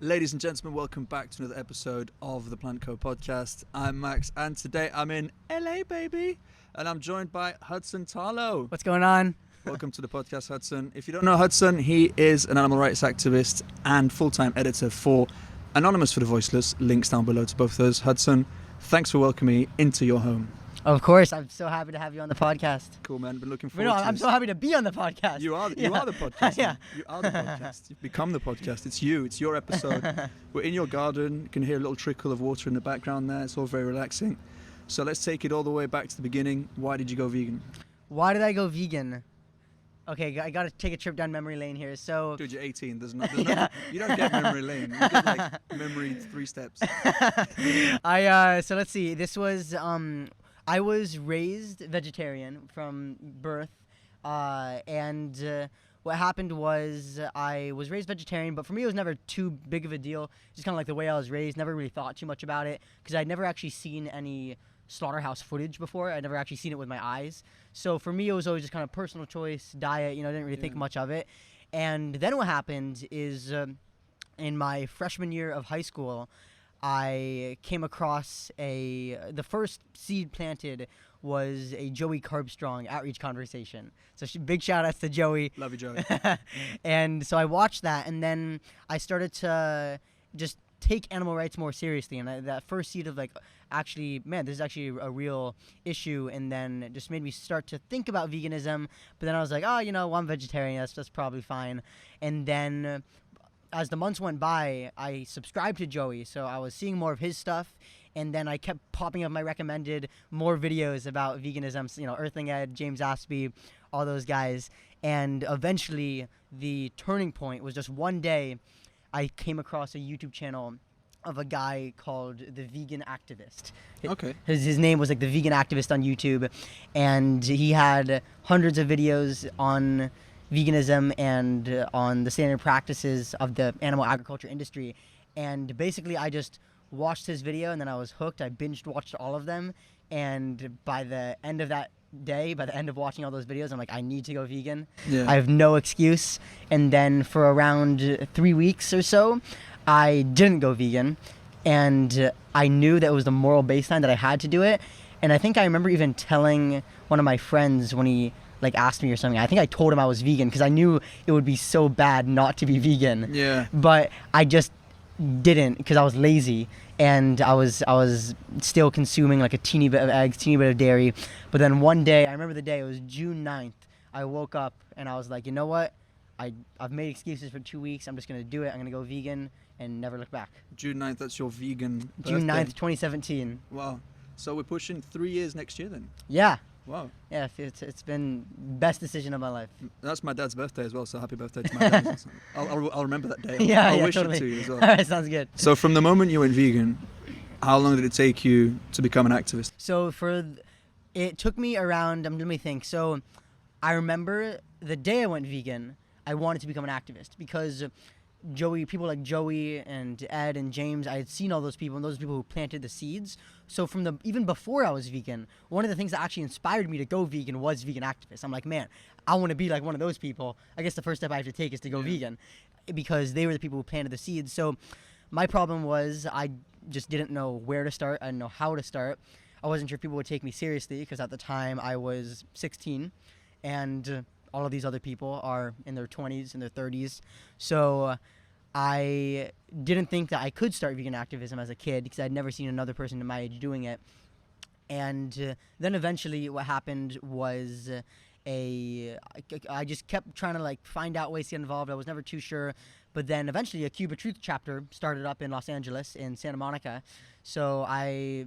Ladies and gentlemen, welcome back to another episode of the Plant Co podcast. I'm Max, and today I'm in LA, baby, and I'm joined by Hudson Tarlow. What's going on? Welcome to the podcast, Hudson. If you don't know Hudson, he is an animal rights activist and full-time editor for Anonymous for the Voiceless. Links down below to both of those. Hudson, thanks for welcoming me into your home. Of course, I'm so happy to have you on the podcast. Cool, man. Been looking forward to I'm this. so happy to be on the podcast. You are the podcast. Yeah. You are the podcast. You've become the podcast. It's you. It's your episode. We're in your garden. You can hear a little trickle of water in the background there. It's all very relaxing. So let's take it all the way back to the beginning. Why did you go vegan? Why did I go vegan? Okay, I got to take a trip down memory lane here. So, Dude, you're 18. There's no, you don't get memory lane. You get like memory 3 steps. So let's see. This was I was raised vegetarian from birth, and what happened was I was raised vegetarian, but for me it was never too big of a deal. Just kind of like the way I was raised, never really thought too much about it because I'd never actually seen any slaughterhouse footage before. I'd never actually seen it with my eyes. So for me it was always just kind of personal choice, diet, didn't really think much of it. And then what happened is in my freshman year of high school, I came across the first seed planted was a Joey Carbstrong outreach conversation. So big shout outs to Joey. Love you, Joey. And so I watched that, and then I started to just take animal rights more seriously. And that first seed of like, actually, man, this is actually a real issue. And then it just made me start to think about veganism. But then I was like, well, I'm vegetarian. That's probably fine. And then as the months went by, I subscribed to Joey, so I was seeing more of his stuff, and then I kept popping up my recommended more videos about veganism, Earthling Ed, James Aspie, all those guys, and eventually the turning point was just one day I came across a YouTube channel of a guy called The Vegan Activist. Okay. His name was like The Vegan Activist on YouTube, and he had hundreds of videos on veganism and on the standard practices of the animal agriculture industry. And basically I just watched his video and then I was hooked. I binge watched all of them, and by the end of that day, by the end of watching all those videos, I'm like, I need to go vegan. Yeah. I have no excuse. And then for around 3 weeks or so, I didn't go vegan, and I knew that it was the moral baseline that I had to do it. And I think I remember even telling one of my friends when he asked me or something. I think I told him I was vegan because I knew it would be so bad not to be vegan. Yeah. But I just didn't because I was lazy, and I was still consuming like a teeny bit of eggs, teeny bit of dairy. But then one day, I remember the day, it was June 9th. I woke up and I was like, you know what? I've made excuses for 2 weeks. I'm just going to do it. I'm going to go vegan and never look back. June 9th, that's your vegan birthday. June 9th, 2017. Wow. So we're pushing 3 years next year then? Yeah. Wow. Yeah, it's been best decision of my life. That's my dad's birthday as well, so happy birthday to my dad. I'll remember that day. Yeah, I'll wish totally. it to you as well. All right, sounds good. So from the moment you went vegan, how long did it take you to become an activist? So it took me around, let me think. So I remember the day I went vegan, I wanted to become an activist because people like Joey and Ed and James, I had seen all those people, and those people who planted the seeds. So even before I was vegan, one of the things that actually inspired me to go vegan was vegan activists. I'm like, man, I want to be like one of those people. I guess the first step I have to take is to go vegan, because they were the people who planted the seeds. So my problem was I just didn't know where to start. I didn't know how to start. I wasn't sure if people would take me seriously because at the time I was 16, and all of these other people are in their 20s and their 30s. So I didn't think that I could start vegan activism as a kid because I'd never seen another person in my age doing it. And then eventually what happened was I just kept trying to find out ways to get involved. I was never too sure. But then eventually a Cuba Truth chapter started up in Los Angeles, in Santa Monica. So I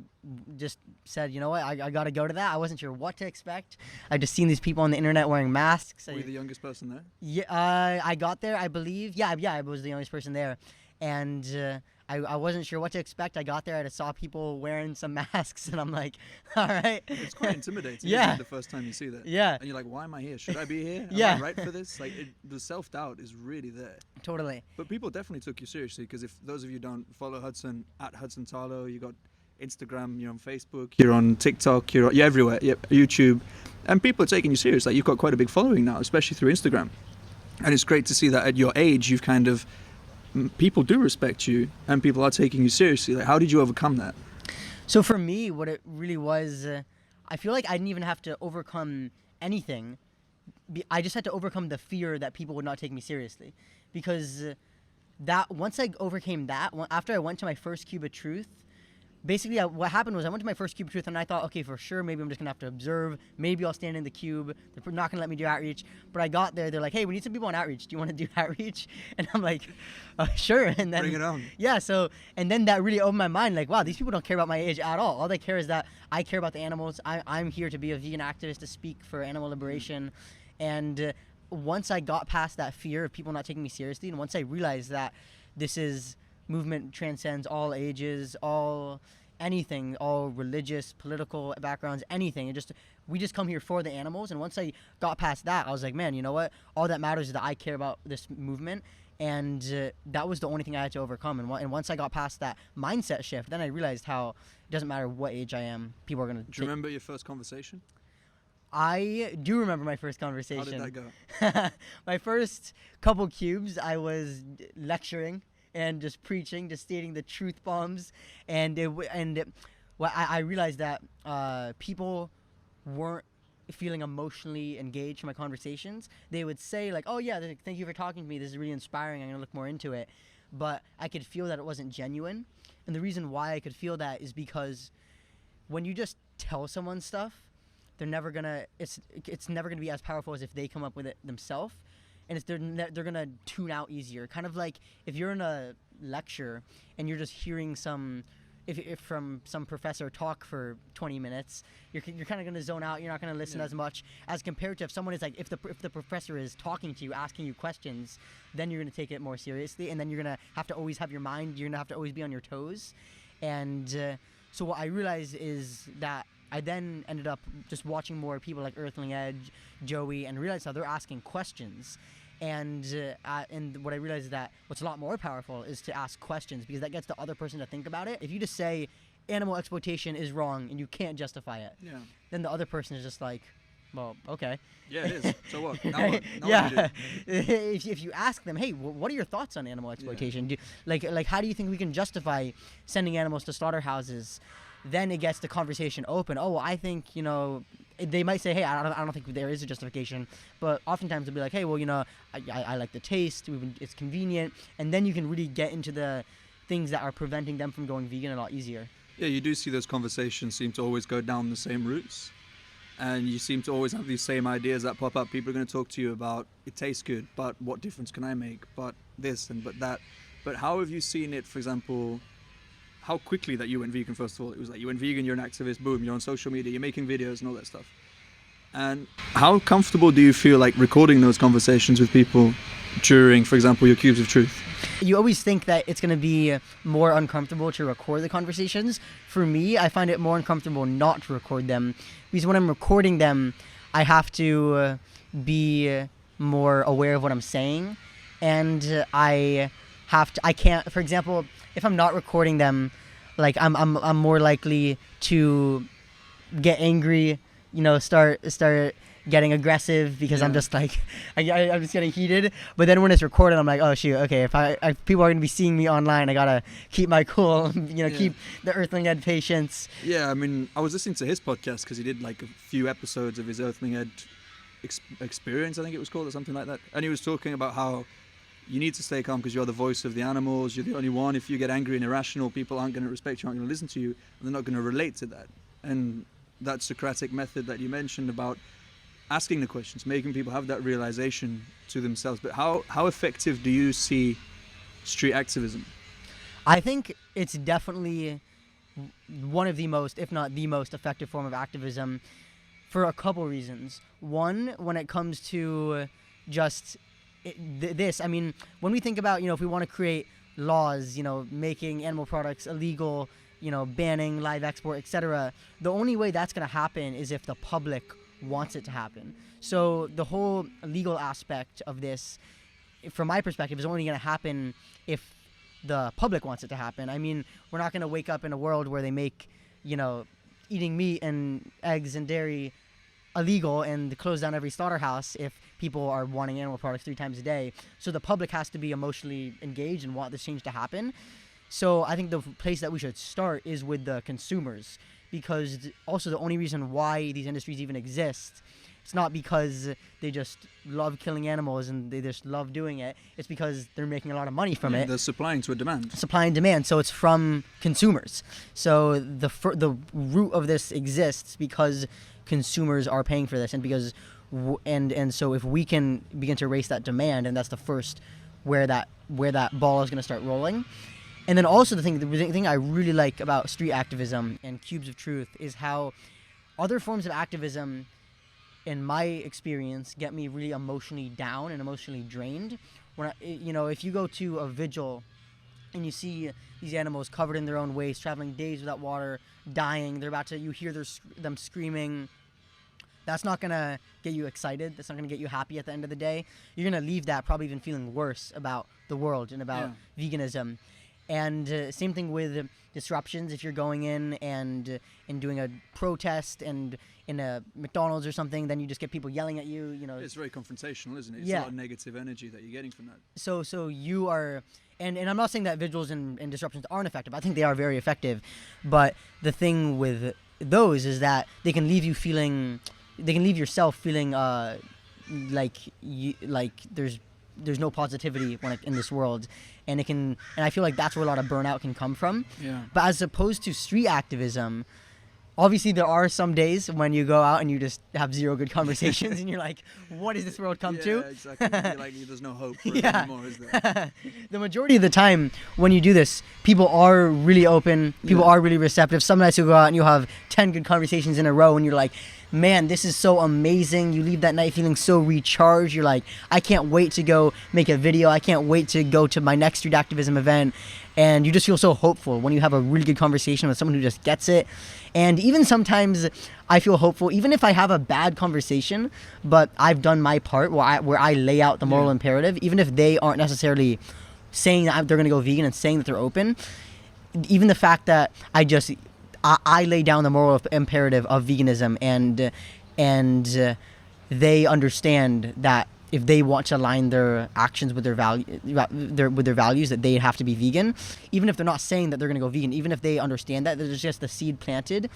just said, you know what, I got to go to that. I wasn't sure what to expect. I just seen these people on the internet wearing masks. Were you the youngest person there? Yeah, I got there, I believe. Yeah, I was the youngest person there. And I wasn't sure what to expect. I got there, I just saw people wearing some masks, and I'm like, all right. It's quite intimidating, Yeah. isn't it, the first time you see that? Yeah. And you're like, why am I here? Should I be here? Yeah. Am I right for this? The self-doubt is really there. Totally. But people definitely took you seriously, because if those of you don't follow Hudson, at Hudson Tarlow, you got Instagram, you're on Facebook, you're on TikTok, you're everywhere, YouTube, and people are taking you serious. You've got quite a big following now, especially through Instagram. And it's great to see that at your age, you've kind of people do respect you and people are taking you seriously? Like, how did you overcome that? So for me, what it really was, I feel like I didn't even have to overcome anything. I just had to overcome the fear that people would not take me seriously, because that once I overcame that, after I went to my first cube of truth, basically what happened was I went to my first cube of truth and I thought, okay, for sure, maybe I'm just gonna have to observe. Maybe I'll stand in the cube. They're not gonna let me do outreach. But I got there. They're like, hey, we need some people on outreach. Do you want to do outreach? And I'm like, sure. And then Bring it on. Yeah. So and then that really opened my mind. Like, wow, these people don't care about my age at all. All they care is that I care about the animals. I'm here to be a vegan activist, to speak for animal liberation. And once I got past that fear of people not taking me seriously, and once I realized that this movement transcends all ages, all religious, political backgrounds, anything. We just come here for the animals. And once I got past that, I was like, man, you know what? All that matters is that I care about this movement. And that was the only thing I had to overcome. And once I got past that mindset shift, then I realized how it doesn't matter what age I am, people are going to Do you remember your first conversation? I do remember my first conversation. How did that go? My first couple cubes, I was lecturing and just preaching, just stating the truth bombs, and I realized that people weren't feeling emotionally engaged in my conversations. They would say like, "Oh yeah, thank you for talking to me. This is really inspiring. I'm gonna look more into it," but I could feel that it wasn't genuine. And the reason why I could feel that is because when you just tell someone stuff, they're never gonna. It's never gonna be as powerful as if they come up with it themselves. And they're gonna tune out easier. Kind of like if you're in a lecture and you're just hearing if from some professor talk for 20 minutes, you're kind of gonna zone out. You're not gonna listen as much as compared to if someone is like if the professor is talking to you, asking you questions, then you're gonna take it more seriously, and then you're gonna have to always have your mind. You're gonna have to always be on your toes, and so what I realized is that I then ended up just watching more people like Earthling Edge, Joey, and realized how they're asking questions. And what I realized is that what's a lot more powerful is to ask questions, because that gets the other person to think about it. If you just say animal exploitation is wrong and you can't justify it, then the other person is just like, well, okay. Yeah, it is. So what? Now what? Now Yeah. what do you do? If you ask them, hey, what are your thoughts on animal exploitation? Like how do you think we can justify sending animals to slaughterhouses? Then it gets the conversation open. Oh, well, I think, they might say, hey, I don't think there is a justification. But oftentimes they'll be like, hey, well, I like the taste. It's convenient. And then you can really get into the things that are preventing them from going vegan a lot easier. Yeah, you do see those conversations seem to always go down the same routes. And you seem to always have these same ideas that pop up. People are going to talk to you about, it tastes good, but what difference can I make? But this and but that. But how have you seen it, for example, how quickly that you went vegan? First of all, it was like you went vegan, you're an activist, boom, you're on social media, you're making videos and all that stuff. And how comfortable do you feel like recording those conversations with people during, for example, your cubes of truth? You always think that it's going to be more uncomfortable to record the conversations. For me, I find it more uncomfortable not to record them, because when I'm recording them, I have to be more aware of what I'm saying, and I can't, for example, if I'm not recording them, like I'm more likely to get angry, start getting aggressive, because I'm just like I'm just getting heated. But then when it's recorded, I'm like, oh shoot, okay, if people are gonna be seeing me online, I gotta keep my cool, keep the Earthling Ed patience. Yeah, I mean, I was listening to his podcast because he did like a few episodes of his Earthling Ed experience, I think it was called, or something like that, and he was talking about how you need to stay calm because you're the voice of the animals, you're the only one. If you get angry and irrational, people aren't going to respect you, aren't going to listen to you, and they're not going to relate to that. And that Socratic method that you mentioned about asking the questions, making people have that realization to themselves. But how effective do you see street activism? I think it's definitely one of the most, if not the most effective form of activism, for a couple reasons. One, when it comes to just this, I mean, when we think about, if we want to create laws, making animal products illegal, banning live export, etc., the only way that's going to happen is if the public wants it to happen. So the whole legal aspect of this, from my perspective, is only going to happen if the public wants it to happen. I mean, we're not going to wake up in a world where they make, eating meat and eggs and dairy illegal and close down every slaughterhouse if people are wanting animal products 3 times a day. So the public has to be emotionally engaged and want this change to happen. So I think the place that we should start is with the consumers, because also the only reason why these industries even exist, it's not because they just love killing animals and they just love doing it. It's because they're making a lot of money from it. They're supplying to a demand. Supply and demand. So it's from consumers. So the root of this exists because consumers are paying for this, and because and so if we can begin to raise that demand, and that's the first where that ball is going to start rolling. And then also the thing I really like about street activism and Cubes of Truth is how other forms of activism, in my experience, get me really emotionally down and emotionally drained. When if you go to a vigil and you see these animals covered in their own waste, traveling days without water, dying, you hear them screaming. That's not gonna get you excited. That's not gonna get you happy at the end of the day. You're gonna leave that probably even feeling worse about the world and about veganism. And same thing with disruptions. If you're going in and doing a protest and in a McDonald's or something, then you just get people yelling at you. It's very confrontational, isn't it? It's a lot of negative energy that you're getting from that. So you are, and I'm not saying that vigils and disruptions aren't effective. I think they are very effective, but the thing with those is that they can leave yourself feeling like there's no positivity in this world, and I feel like that's where a lot of burnout can come from. Yeah. But as opposed to street activism, obviously there are some days when you go out and you just have zero good conversations and you're like, what does this world come to? Yeah, exactly. You're like, there's no hope for it anymore, is there? The majority of the time when you do this, people are really open, people are really receptive. Some nights you'll go out and you'll have 10 good conversations in a row and you're like, man, this is so amazing. You leave that night feeling so recharged. You're like, I can't wait to go make a video. I can't wait to go to my next street activism event. And you just feel so hopeful when you have a really good conversation with someone who just gets it. And even sometimes I feel hopeful, even if I have a bad conversation, but I've done my part where I lay out the moral imperative, even if they aren't necessarily saying that they're going to go vegan and saying that they're open. Even the fact that I lay down the moral imperative of veganism, and they understand that if they want to align their actions with their values, that they have to be vegan, even if they're not saying that they're going to go vegan, even if they understand that there's just the seed planted.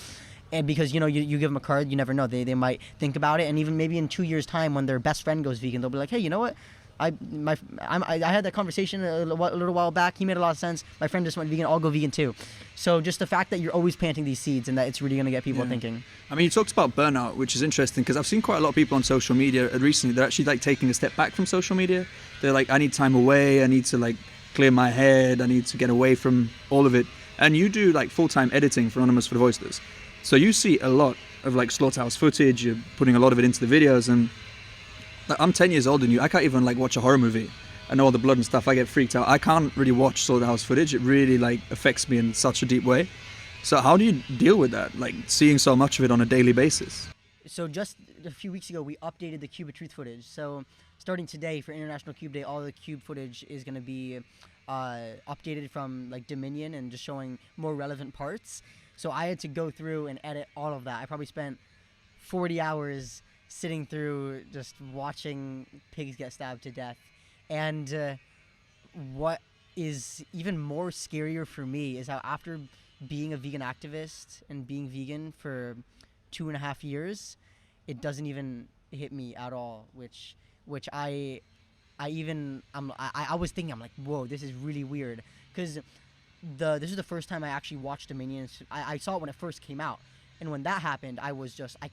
And because you give them a card, you never know, they might think about it, and even maybe in 2 years' time when their best friend goes vegan, they'll be like, hey, you know what? I had that conversation a little while back. He made a lot of sense. My friend just went vegan. I'll go vegan too. So just the fact that you're always planting these seeds and that it's really going to get people thinking. I mean, you talked about burnout, which is interesting because I've seen quite a lot of people on social media recently. They're actually like taking a step back from social media. They're like, I need time away. I need to like clear my head. I need to get away from all of it. And you do like full-time editing for Anonymous for the Voiceless. So you see a lot of like slaughterhouse footage. You're putting a lot of it into the videos, and I'm 10 years older than you. I can't even like watch a horror movie. I know all the blood and stuff. I get freaked out. I can't really watch slaughterhouse footage. It really like affects me in such a deep way. So how do you deal with that? Like seeing so much of it on a daily basis? So just a few weeks ago, we updated the Cube of Truth footage. So starting today for International Cube Day, all the Cube footage is going to be updated from like Dominion and just showing more relevant parts. So I had to go through and edit all of that. I probably spent 40 hours sitting through just watching pigs get stabbed to death. And what is even more scarier for me is how after being a vegan activist and being vegan for 2.5 years, it doesn't even hit me at all, which I was thinking, I'm like, whoa, this is really weird, because this is the first time I actually watched Dominion. I saw it when it first came out. And when that happened, I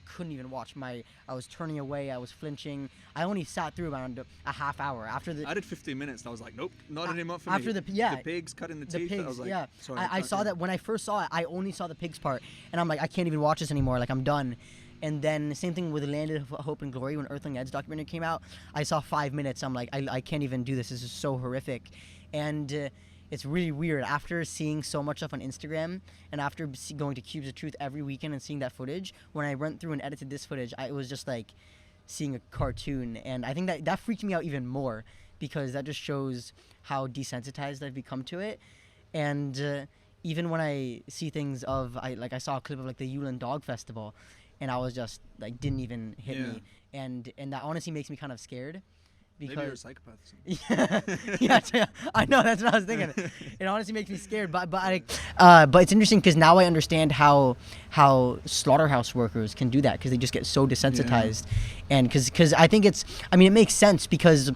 couldn't even watch. I was turning away. I was flinching. I only sat through around a half hour after the. I did 15 minutes. And I was like, nope, not anymore for after me. the pigs cutting the teeth. Pigs, I was like, yeah. Sorry, I saw that when I first saw it. I only saw the pigs part, and I'm like, I can't even watch this anymore. Like, I'm done. And then same thing with Land of Hope and Glory when Earthling Ed's documentary came out. I saw 5 minutes. I'm like, I can't even do this. This is so horrific, and. It's really weird after seeing so much stuff on Instagram and after going to Cubes of Truth every weekend and seeing that footage. When I went through and edited this footage, it was just like seeing a cartoon, and I think that freaked me out even more because that just shows how desensitized I've become to it. And even when I see things I saw a clip of like the Yulin Dog Festival, and I was just like didn't even hit Yeah. me, and that honestly makes me kind of scared. Maybe you're a Because psychopath. Or something. yeah, I know, that's what I was thinking. It honestly makes me scared, but it's interesting because now I understand how slaughterhouse workers can do that, because they just get so desensitized, and because I think it makes sense, because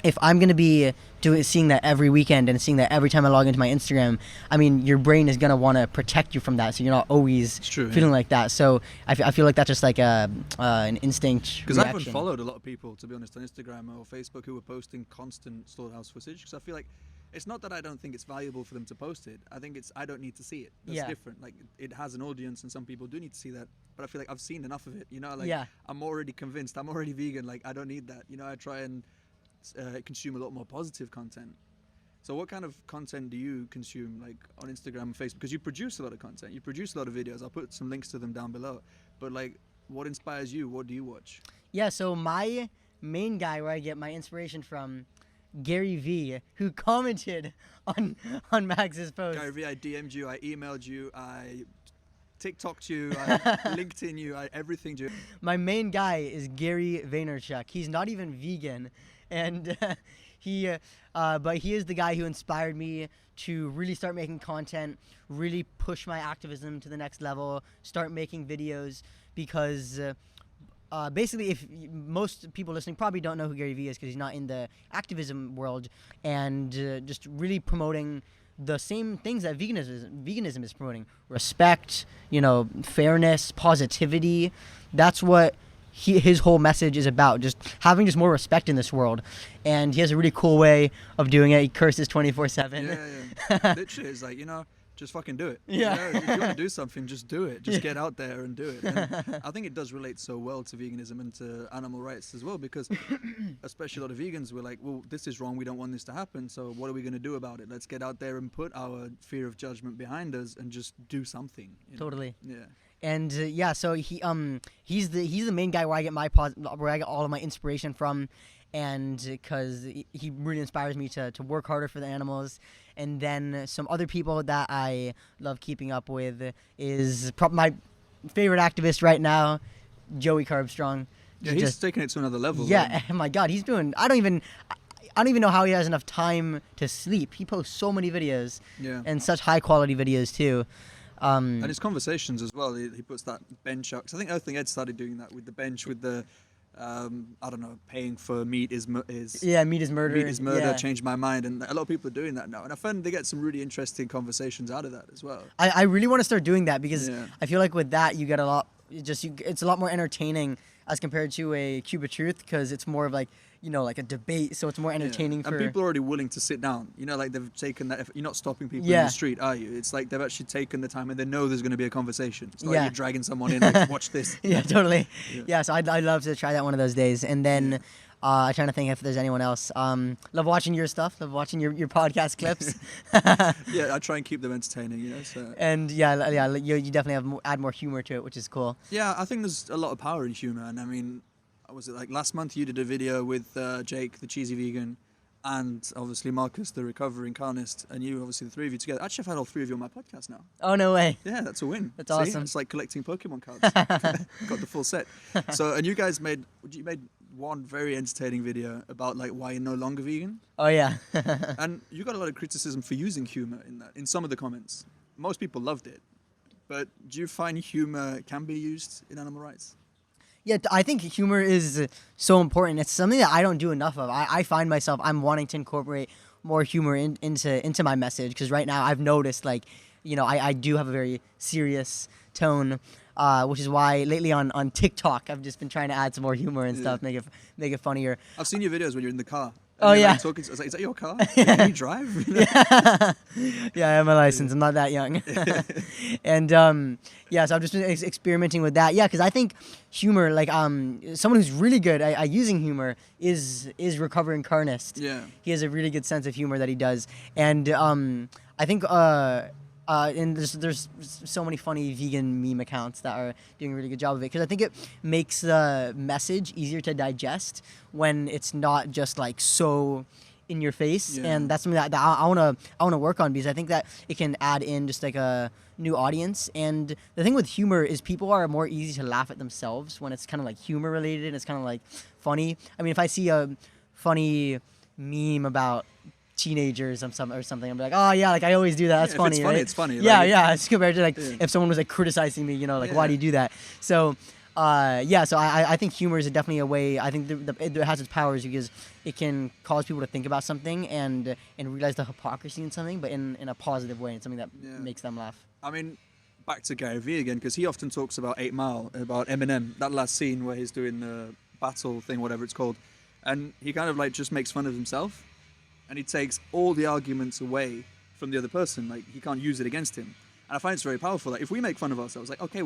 if I'm gonna be seeing that every weekend and seeing that every time I log into my Instagram, I mean, your brain is gonna want to protect you from that, so you're not always feeling like that. So I feel like that's just like an instinct. Because I haven't followed a lot of people, to be honest, on Instagram or Facebook who are posting constant slaughterhouse footage. Because I feel like it's not that I don't think it's valuable for them to post it. I think I don't need to see it. That's different. Like, it has an audience, and some people do need to see that. But I feel like I've seen enough of it. You know, like I'm already convinced. I'm already vegan. Like, I don't need that. You know, I try and consume a lot more positive content. So what kind of content do you consume, like on Instagram and Facebook? Because you produce a lot of content, you produce a lot of videos. I'll put some links to them down below. But like, what inspires you? What do you watch? Yeah, so my main guy where I get my inspiration from, Gary V, who commented on Max's post. Gary V, I DM'd you, I emailed you, I TikToked you, I LinkedIn you, I everything you. My main guy is Gary Vaynerchuk. He's not even vegan. And but he is the guy who inspired me to really start making content, really push my activism to the next level, start making videos, because basically, if most people listening probably don't know who Gary Vee is because he's not in the activism world, and just really promoting the same things that veganism is promoting: respect, fairness, positivity. That's what his whole message is about, just having more respect in this world. And he has a really cool way of doing it. He curses 24/7. Yeah. Literally, it's like, just fucking do it. Yeah. If you want to do something, just do it. Just get out there and do it. And I think it does relate so well to veganism and to animal rights as well, because especially a lot of vegans were like, well, this is wrong. We don't want this to happen. So what are we going to do about it? Let's get out there and put our fear of judgment behind us and just do something. Totally. Yeah. And so he's the main guy where I get where I get all of my inspiration from, and because he really inspires me to work harder for the animals. And then some other people that I love keeping up with is my favorite activist right now, Joey Carbstrong. Yeah, he's taking it to another level. Yeah, oh my God, he's doing. I don't even know how he has enough time to sleep. He posts so many videos, and such high quality videos too. And his conversations as well. He puts that bench up. 'Cause I think Earthling Ed started doing that with the bench, with the I don't know, paying for meat is meat is murder. Meat is murder. Changed my mind, and a lot of people are doing that now. And I find they get some really interesting conversations out of that as well. I really want to start doing that, because I feel like with that you get a lot. It's a lot more entertaining as compared to a Cube of Truth, because it's more of like like a debate, so it's more entertaining for. And people are already willing to sit down. Like they've taken that. You're not stopping people in the street, are you? It's like they've actually taken the time, and they know there's going to be a conversation. It's not like you're dragging someone in, like, watch this. Yeah, totally. Yeah, so I'd love to try that one of those days. And then I'm trying to think if there's anyone else. Love watching your stuff. Love watching your podcast clips. Yeah, I try and keep them entertaining. So. And you definitely add more humor to it, which is cool. Yeah, I think there's a lot of power in humor, and I mean, was it like last month you did a video with Jake, the cheesy vegan, and obviously Marcus, the recovering carnist, and you, obviously the three of you together. Actually, I've had all three of you on my podcast now. Oh, no way. Yeah, that's a win. That's awesome. It's like collecting Pokemon cards. Got the full set. So, and you guys made one very entertaining video about like why you're no longer vegan. Oh, yeah. And you got a lot of criticism for using humor in some of the comments. Most people loved it. But do you find humor can be used in animal rights? Yeah, I think humor is so important. It's something that I don't do enough of. I find myself, I'm wanting to incorporate more humor into my message, because right now I've noticed, like, I do have a very serious tone, which is why lately on TikTok I've just been trying to add some more humor and stuff, make it funnier. I've seen your videos when you're in the car. Oh, yeah. Like, talking, I was like, is that your car? Can you drive? Yeah, I have my license. I'm not that young. And so I've just been experimenting with that. Yeah, because I think humor, like someone who's really good at using humor is recovering carnist. Yeah. He has a really good sense of humor that he does. And I think and there's so many funny vegan meme accounts that are doing a really good job of it, because I think it makes the message easier to digest when it's not just like so in your face, Yeah. and that's something that I wanna work on, because I think that it can add in just like a new audience. And the thing with humor is people are more easy to laugh at themselves when it's kind of like humor related and it's kind of like funny. I mean, if I see a funny meme about teenagers or something, I'm like, oh yeah, like I always do that. That's Yeah, if funny. it's funny, right? it's funny, Yeah, like- yeah. It's compared to like Yeah. if someone was like criticizing me, like why Yeah. do you do that? So. So I think humor is definitely a way. I think it has its powers because it can cause people to think about something and realize the hypocrisy in something, but in a positive way, and something that Yeah. makes them laugh. I mean, back to Gary Vee again, because he often talks about 8 Mile, about Eminem, that last scene where he's doing the battle thing, whatever it's called, and he kind of like just makes fun of himself, and he takes all the arguments away from the other person, like he can't use it against him. And I find it's very powerful. Like if we make fun of ourselves, like okay,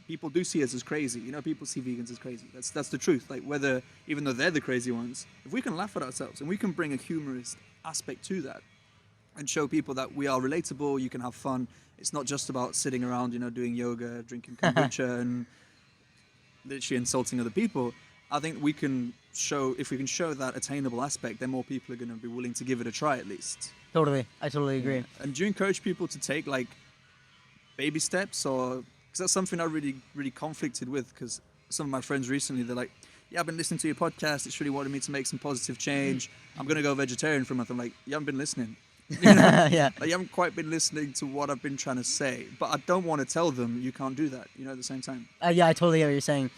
people do see us as crazy. People see vegans as crazy. That's the truth. Like whether even though they're the crazy ones, if we can laugh at ourselves and we can bring a humorous aspect to that, and show people that we are relatable, you can have fun. It's not just about sitting around, doing yoga, drinking kombucha, and literally insulting other people. I think if we can show that attainable aspect, then more people are going to be willing to give it a try at least. Totally, I totally agree. And do you encourage people to take like baby steps, or because that's something I really, really conflicted with? Because some of my friends recently, they're like, "Yeah, I've been listening to your podcast. It's really wanted me to make some positive change. I'm gonna go vegetarian for a month." I'm like, "You haven't been listening. Yeah. Like, you haven't quite been listening to what I've been trying to say." But I don't want to tell them you can't do that. At the same time. Yeah, I totally get what you're saying.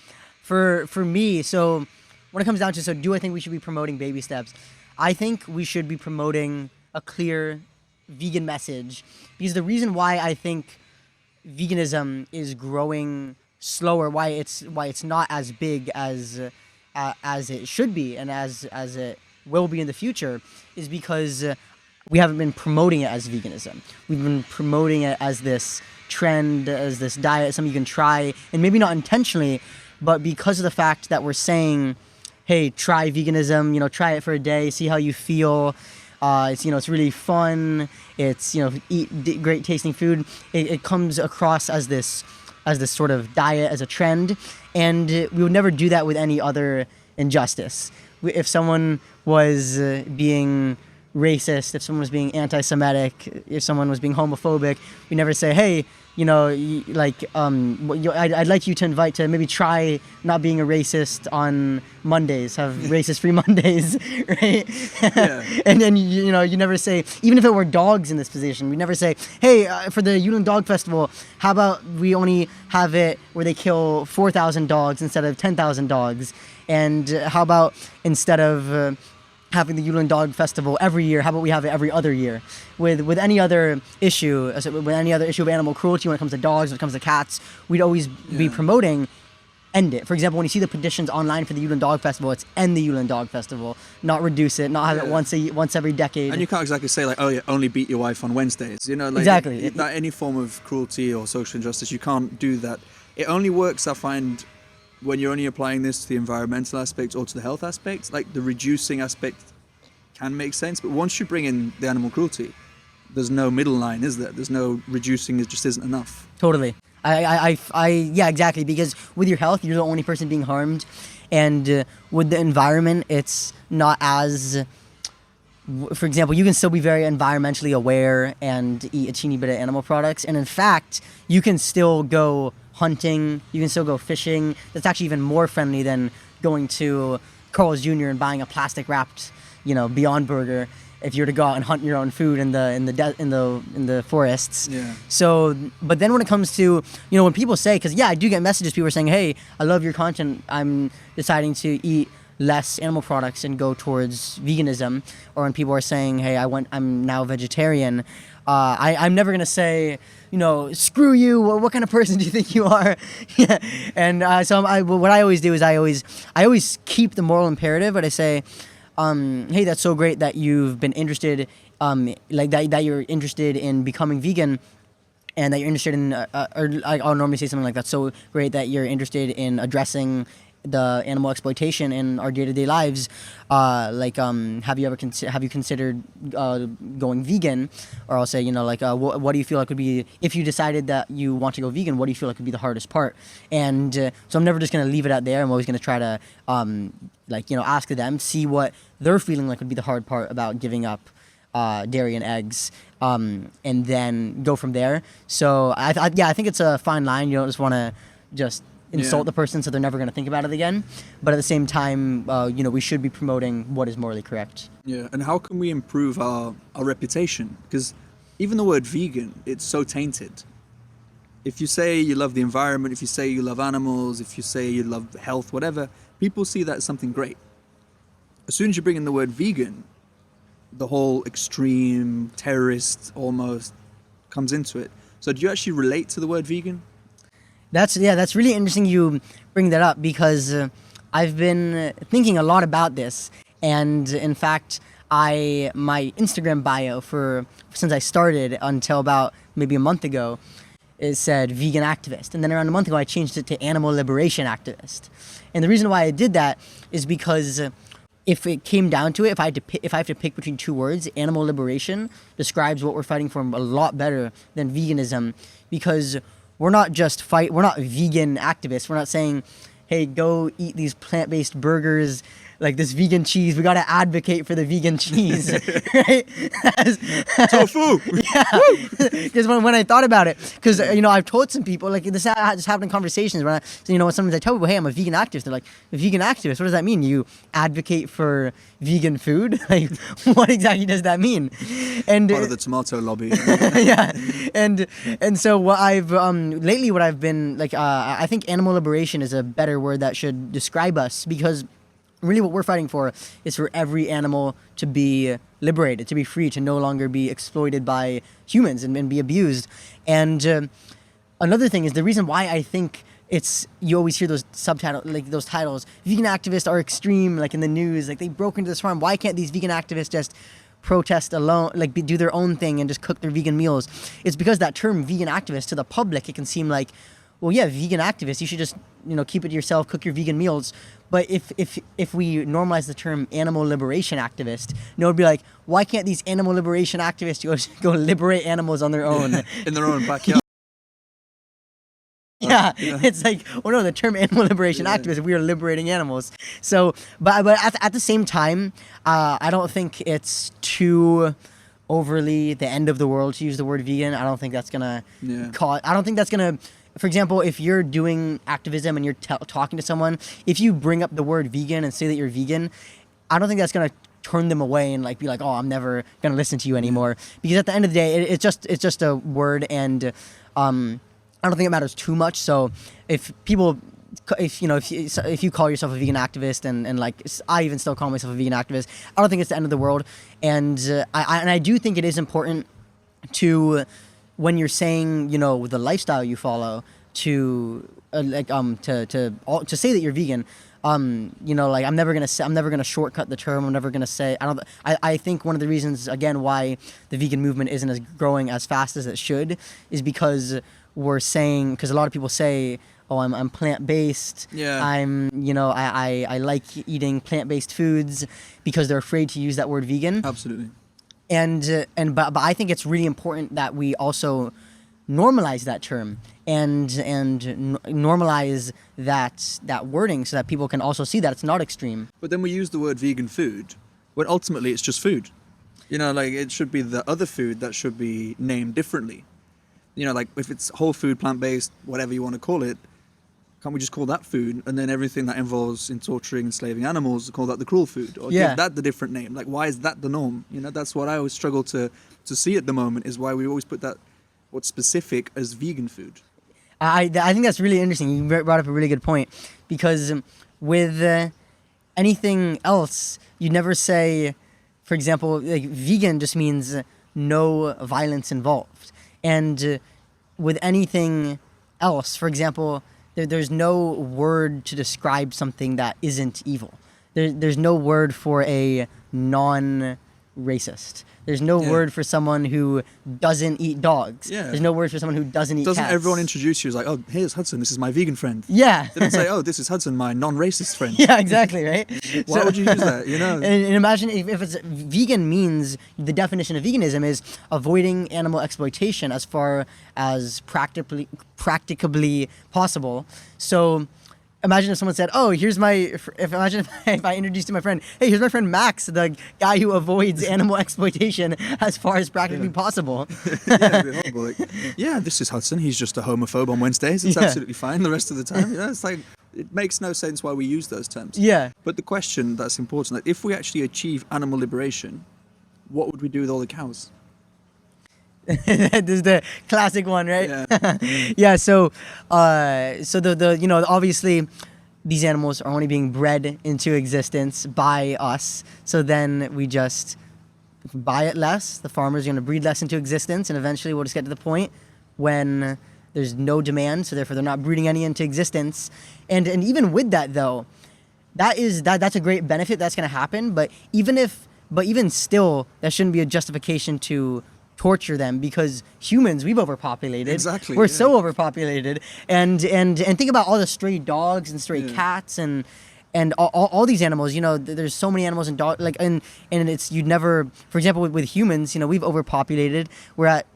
For me, so when it comes down to, so do I think we should be promoting baby steps? I think we should be promoting a clear vegan message, because the reason why I think veganism is growing slower, why it's not as big as it should be and as it will be in the future, is because we haven't been promoting it as veganism. We've been promoting it as this trend, as this diet, something you can try, and maybe not intentionally, but because of the fact that we're saying, hey, try veganism, try it for a day, see how you feel. It's really fun. It's, eat great tasting food. It comes across as this sort of diet, as a trend, and we would never do that with any other injustice. If someone was being racist, if someone was being anti-Semitic, if someone was being homophobic, we never say, hey, I'd like you to invite to maybe try not being a racist on Mondays, have racist-free Mondays, right? Yeah. And then, you never say, even if it were dogs in this position, we never say, hey, for the Yulin Dog Festival, how about we only have it where they kill 4,000 dogs instead of 10,000 dogs? And how about instead of having the Yulin Dog Festival every year, how about we have it every other year? With any other issue, with any other issue of animal cruelty, when it comes to dogs, when it comes to cats, we'd always be promoting end it. For example, when you see the petitions online for the Yulin Dog Festival, it's end the Yulin Dog Festival, not reduce it, not have it once every decade. And you can't exactly say like, oh yeah, only beat your wife on Wednesdays. Exactly. That any form of cruelty or social injustice, you can't do that. It only works, I find, when you're only applying this to the environmental aspect or to the health aspect. Like the reducing aspect can make sense, but once you bring in the animal cruelty, there's no middle line, is there? There's no reducing, it just isn't enough. Totally. Yeah, exactly. Because with your health, you're the only person being harmed, and with the environment, it's not as. For example, you can still be very environmentally aware and eat a teeny bit of animal products, and in fact, you can still go hunting, you can still go fishing. That's actually even more friendly than going to Carl's Jr. and buying a plastic wrapped, Beyond Burger. If you were to go out and hunt your own food in the forests. Yeah. So, but then when it comes to, when people say, because I do get messages, people are saying, hey, I love your content, I'm deciding to eat less animal products and go towards veganism, or when people are saying, hey, I'm now vegetarian, I'm never gonna say, screw you, what kind of person do you think you are? Yeah. And so what I always do is I always keep the moral imperative, but I say, hey, that's so great that you've been interested, that you're interested in becoming vegan, and that you're interested in, or I'll normally say something like that. So great that you're interested in addressing the animal exploitation in our day-to-day lives, have you considered going vegan? Or I'll say, what do you feel like would be, if you decided that you want to go vegan, what do you feel like would be the hardest part? And so I'm never just going to leave it out there. I'm always going to try to ask them, see what they're feeling like would be the hard part about giving up dairy and eggs, and then go from there. So I think it's a fine line. You don't just want to just insult the person so they're never going to think about it again. But at the same time, we should be promoting what is morally correct. Yeah, and how can we improve our reputation? Because even the word vegan, it's so tainted. If you say you love the environment, if you say you love animals, if you say you love health, whatever, people see that as something great. As soon as you bring in the word vegan, the whole extreme terrorist almost comes into it. So do you actually relate to the word vegan? That's really interesting you bring that up, because I've been thinking a lot about this, and in fact, my Instagram bio since I started until about maybe a month ago, it said vegan activist, and then around a month ago I changed it to animal liberation activist. And the reason why I did that is because if it came down to it, if I have to pick between two words, animal liberation describes what we're fighting for a lot better than veganism, because we're not vegan activists. We're not saying, hey, go eat these plant-based burgers, like this vegan cheese. We got to advocate for the vegan cheese, right? Tofu! Yeah. Because when I thought about it, because, I've told some people, like this happened in conversations when sometimes I tell people, hey, I'm a vegan activist. They're like, a vegan activist? What does that mean? You advocate for vegan food? Like, what exactly does that mean? And part of the tomato lobby. Yeah. And so what I've been like, I think animal liberation is a better word that should describe us, because really what we're fighting for is for every animal to be liberated, to be free, to no longer be exploited by humans and be abused. And another thing is, the reason why I think you always hear those subtitles, like those titles, vegan activists are extreme, like in the news, like they broke into this farm. Why can't these vegan activists just protest alone, like do their own thing and just cook their vegan meals? It's because that term vegan activist, to the public, it can seem like, well, yeah, vegan activist, you should just, keep it to yourself, cook your vegan meals. But if we normalize the term animal liberation activist, it'd be like, why can't these animal liberation activists go liberate animals on their own? In their own backyard. Yeah, it's like, no, the term animal liberation activist, we are liberating animals. So, but at the same time, I don't think it's too overly the end of the world to use the word vegan. I don't think that's gonna for example, if you're doing activism and you're talking to someone, if you bring up the word vegan and say that you're vegan, I don't think that's gonna turn them away and like be like, oh, I'm never gonna listen to you anymore. Because at the end of the day, it's just a word, and I don't think it matters too much. So if you call yourself a vegan activist, and like I even still call myself a vegan activist, I don't think it's the end of the world. And I do think it is important to, when you're saying, the lifestyle you follow, to say that you're vegan, like I'm never gonna shortcut the term. I'm never gonna say, I think one of the reasons, again, why the vegan movement isn't as growing as fast as it should is because because a lot of people say, oh, I'm plant-based. Yeah. I like eating plant-based foods, because they're afraid to use that word vegan. Absolutely. But I think it's really important that we also normalize that term and normalize that wording, so that people can also see that it's not extreme. But then we use the word vegan food, when ultimately it's just food. Like it should be the other food that should be named differently. Like if it's whole food, plant-based, whatever you want to call it, can't we just call that food, and then everything that involves in torturing and enslaving animals, call that the cruel food, or give that the different name? Like, why is that the norm? That's what I always struggle to see at the moment, is why we always put that what's specific as vegan food. I think that's really interesting. You brought up a really good point, because with anything else, you never say, for example, like vegan just means no violence involved. And with anything else, for example, there's no word to describe something that isn't evil. There's no word for a non racist. There's no Yeah. word for someone who doesn't eat dogs. Yeah. There's no word for someone who doesn't eat Doesn't cats. everyone introduce you as like, oh, here's Hudson, this is my vegan friend? Yeah. They don't say, oh, this is Hudson, my non-racist friend. Yeah, exactly, right? Why would you use that, you know? And imagine if it's vegan means the definition of veganism is avoiding animal exploitation as far as practicably possible. So imagine if someone said, "Oh, here's my." Imagine if I introduced to my friend, "Hey, here's my friend Max, the guy who avoids animal exploitation as far as practically possible." Yeah, it'd be horrible. Like, yeah, this is Hudson. He's just a homophobe on Wednesdays. It's Yeah. absolutely fine the rest of the time. You know, it's like it makes no sense why we use those terms. Yeah. But the question that's important, like, if we actually achieve animal liberation, what would we do with all the cows? This is the classic one, right? Yeah. Yeah. So the you know, obviously these animals are only being bred into existence by us. So then we just buy it less. The farmer's going to breed less into existence, and eventually we'll just get to the point when there's no demand. So therefore, they're not breeding any into existence. And even with that, though, that's a great benefit that's going to happen. But even still, that shouldn't be a justification to torture them, because humans, we've overpopulated. Exactly, We're yeah. so overpopulated, and think about all the stray dogs and stray Yeah. cats and all these animals. You know, there's so many animals and dog, like, and it's, you'd never, for example, with humans, you know, we've overpopulated.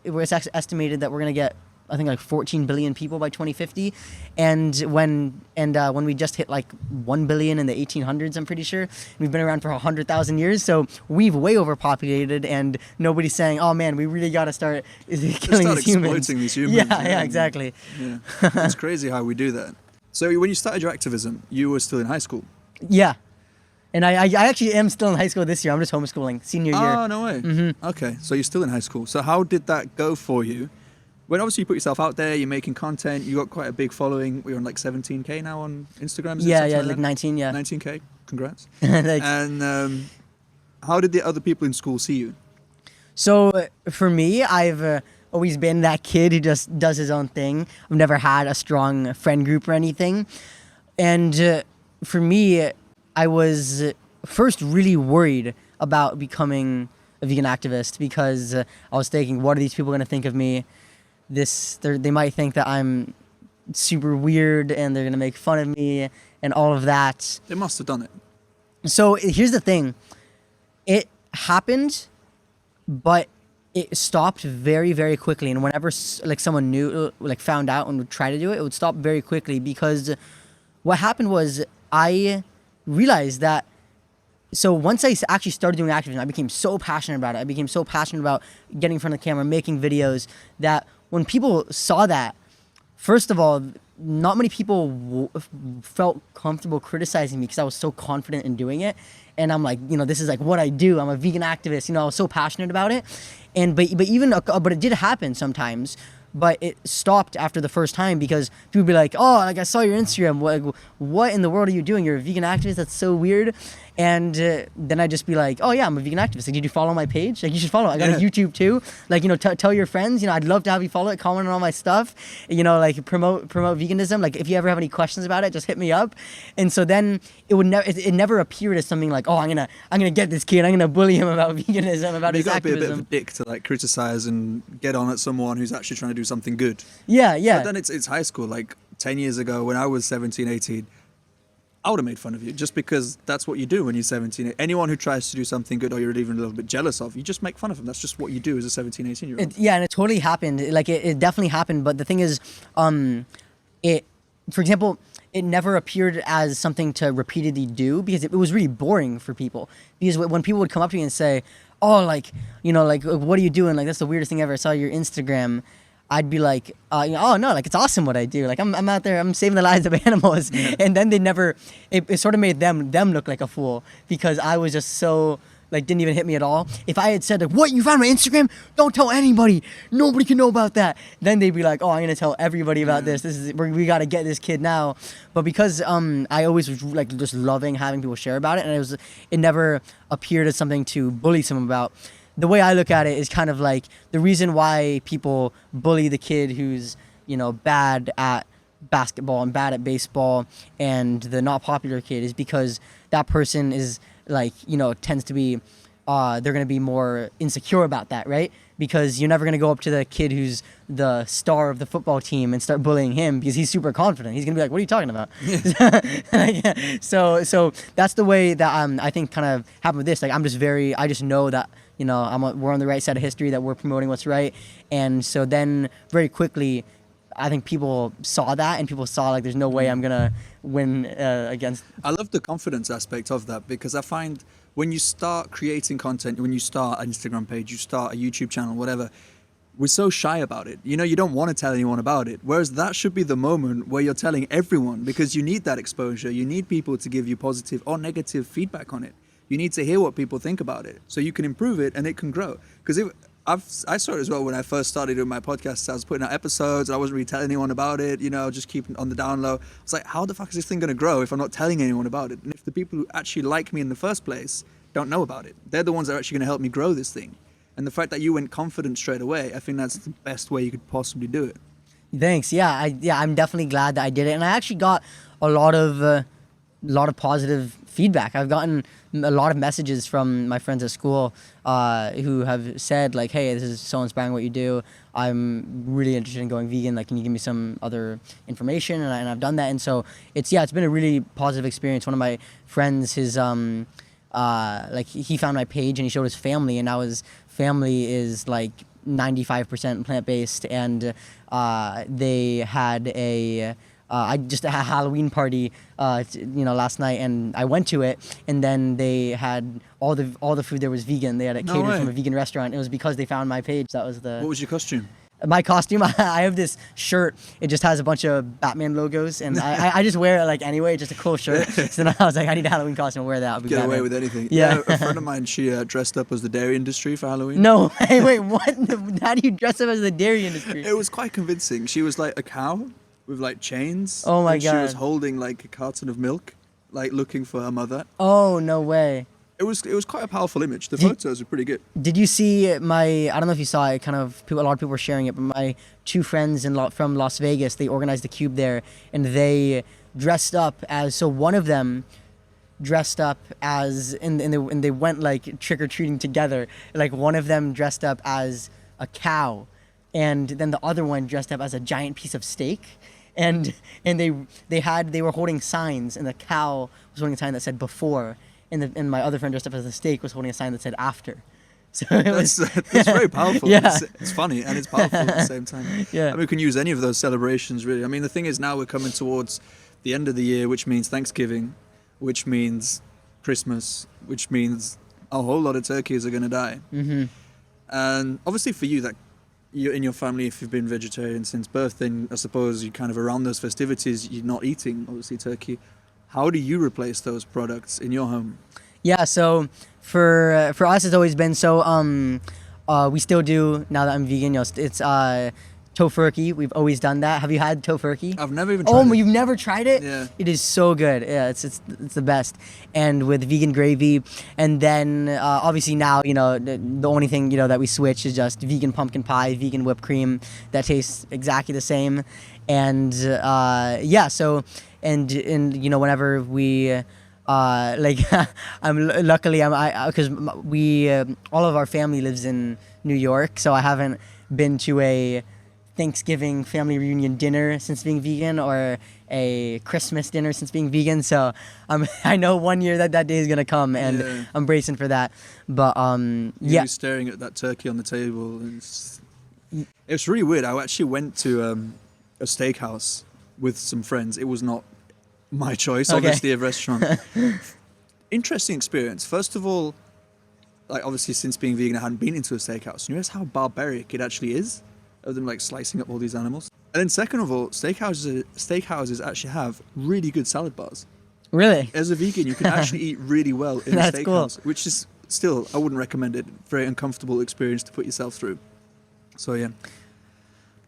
It's actually estimated that we're gonna get, I think, like 14 billion people by 2050, and when we just hit like 1 billion in the 1800s, I'm pretty sure. We've been around for 100,000 years, so we've way overpopulated, and nobody's saying, "Oh man, we really got to start killing Start these humans." exploiting these humans. Yeah, exactly. Yeah. It's crazy how we do that. So when you started your activism, you were still in high school. Yeah, and I actually am still in high school this year. I'm just homeschooling, senior year. Oh, no way. Okay, so you're still in high school. So how did that go for you? When obviously you put yourself out there, you're making content, you got quite a big following. We're on like 17K now on Instagram. Is it Yeah, something like that? 19, yeah. 19K. Congrats. Thanks. And how did the other people in school see you? So for me, I've always been that kid who just does his own thing. I've never had a strong friend group or anything. And for me, I was first really worried about becoming a vegan activist, because I was thinking, what are these people going to think of me? They might think that I'm super weird, and they're going to make fun of me and all of that. They must have done it. So here's the thing. It happened, but it stopped very, very quickly. And whenever like someone knew, like found out and would try to do it, it would stop very quickly, because what happened was I realized that. So once I actually started doing activism, I became so passionate about it. I became so passionate about getting in front of the camera, making videos, that when people saw that, first of all, not many people felt comfortable criticizing me, because I was so confident in doing it. And I'm like, you know, this is like what I do. I'm a vegan activist. You know, I was so passionate about it. And but it did happen sometimes. But it stopped after the first time, because people would be like, "Oh, like I saw your Instagram. What in the world are you doing? You're a vegan activist? That's so weird." And then I'd just be like, "Oh yeah, I'm a vegan activist. Like, did you follow my page? Like, you should follow. I got a YouTube too. Like, you know, tell your friends. You know, I'd love to have you follow it, comment on all my stuff. You know, like promote veganism. Like, if you ever have any questions about it, just hit me up." And so then it never appeared as something like, "Oh, I'm gonna get this kid. I'm gonna bully him about veganism, about his You've got to be a bit of a activism." dick to like criticize and get on at someone who's actually trying to do something good. Yeah. But then it's high school. Like 10 years ago, when I was 17, 18, I would have made fun of you, just because that's what you do when you're 17. Anyone who tries to do something good or you're even a little bit jealous of, you just make fun of them. That's just what you do as a 17, 18-year-old. Yeah, and it totally happened. Like, it definitely happened. But the thing is, for example, it never appeared as something to repeatedly do, because it was really boring for people. Because when people would come up to me and say, "Oh, like, you know, like, what are you doing? Like, that's the weirdest thing ever. I saw your Instagram." I'd be like, "Oh no, like, it's awesome what I do. Like, I'm out there, I'm saving the lives of animals." Yeah. And then it sort of made them look like a fool, because I was just so, like, didn't even hit me at all. If I had said, like, "What, you found my Instagram? Don't tell anybody. Nobody can know about that." Then they'd be like, "Oh, I'm gonna tell everybody about this. We gotta get this kid now." But because I always was like just loving having people share about it, and it never appeared as something to bully someone about. The way I look at it is kind of like the reason why people bully the kid who's, you know, bad at basketball and bad at baseball, and the not popular kid is because that person is, like, you know, tends to be they're going to be more insecure about that, right? Because you're never going to go up to the kid who's the star of the football team and start bullying him because he's super confident. He's going to be like, what are you talking about? So that's the way that I think kind of happened with this. Like, I just know that, you know, we're on the right side of history, that we're promoting what's right. And so then very quickly, I think people saw that, and people saw, like, there's no way I'm going to win against. I love the confidence aspect of that, because I find when you start creating content, when you start an Instagram page, you start a YouTube channel, whatever, we're so shy about it. You know, you don't want to tell anyone about it. Whereas that should be the moment where you're telling everyone, because you need that exposure. You need people to give you positive or negative feedback on it. You need to hear what people think about it so you can improve it and it can grow. Because I saw it as well when I first started doing my podcast. I was putting out episodes. I wasn't really telling anyone about it, you know, just keeping it on the down low. I was like, how the fuck is this thing going to grow if I'm not telling anyone about it? And if the people who actually like me in the first place don't know about it, they're the ones that are actually going to help me grow this thing. And the fact that you went confident straight away, I think that's the best way you could possibly do it. Thanks. Yeah, I'm definitely glad that I did it, and I actually got a lot of positive feedback. I've gotten a lot of messages from my friends at school who have said, like, hey, this is so inspiring what you do. I'm really interested in going vegan. Like, can you give me some other information? And I've done that, and so it's been a really positive experience. One of my friends, his like, he found my page and he showed his family, and now his family is like 95% plant-based, and they had I just had a Halloween party, last night, and I went to it, and then they had all the food there was vegan. They had it catered from a vegan restaurant. It was because they found my page. That was What was your costume? My costume. I have this shirt. It just has a bunch of Batman logos, and I just wear it like anyway. Just a cool shirt. So then I was like, I need a Halloween costume. I'll wear that. I'll be Get Batman. away with anything. Yeah. A friend of mine, she dressed up as the dairy industry for Halloween. No, hey, wait, what? How do you dress up as the dairy industry? It was quite convincing. She was like a cow with like chains. Oh my and God. She was holding like a carton of milk, like looking for her mother. Oh, no way. It was quite a powerful image. The photos were pretty good. Did you see I don't know if you saw it, a lot of people were sharing it, but my two friends from Las Vegas, they organized the Cube there, and they dressed up so one of them dressed up as, and they went like trick-or-treating together. Like, one of them dressed up as a cow, and then the other one dressed up as a giant piece of steak. And they were holding signs, and the cow was holding a sign that said before, and my other friend dressed up as a steak was holding a sign that said after. So That's very powerful. Yeah. It's funny and it's powerful at the same time. Yeah. I mean, we can use any of those celebrations, really. I mean, the thing is, now we're coming towards the end of the year, which means Thanksgiving, which means Christmas, which means a whole lot of turkeys are going to die. Mm-hmm. And obviously for you, that you in your family, if you've been vegetarian since birth, then I suppose you kind of around those festivities, you're not eating, obviously, turkey. How do you replace those products in your home? Yeah, so for us, it's always been we still do, now that I'm vegan, it's tofurkey. We've always done that. Have you had tofurkey? I've never even tried it. Oh, you've never tried it? Yeah. It is so good. Yeah, it's the best. And with vegan gravy, and then obviously now, the only thing, that we switch is just vegan pumpkin pie, vegan whipped cream that tastes exactly the same. And whenever we because all of our family lives in New York, so I haven't been to a Thanksgiving family reunion dinner since being vegan, or a Christmas dinner since being vegan. So I know one year that day is gonna come, and I'm bracing for that. But You're staring at that turkey on the table. And it's really weird. I actually went to a steakhouse with some friends. It was not my choice, obviously, a restaurant. Interesting experience. First of all, like, obviously, since being vegan, I hadn't been into a steakhouse. You realize how barbaric it actually is, of them like slicing up all these animals. And then second of all, steakhouses actually have really good salad bars. Really? As a vegan, you can actually eat really well in a steakhouse, cool. which is still, I wouldn't recommend it. Very uncomfortable experience to put yourself through. So yeah,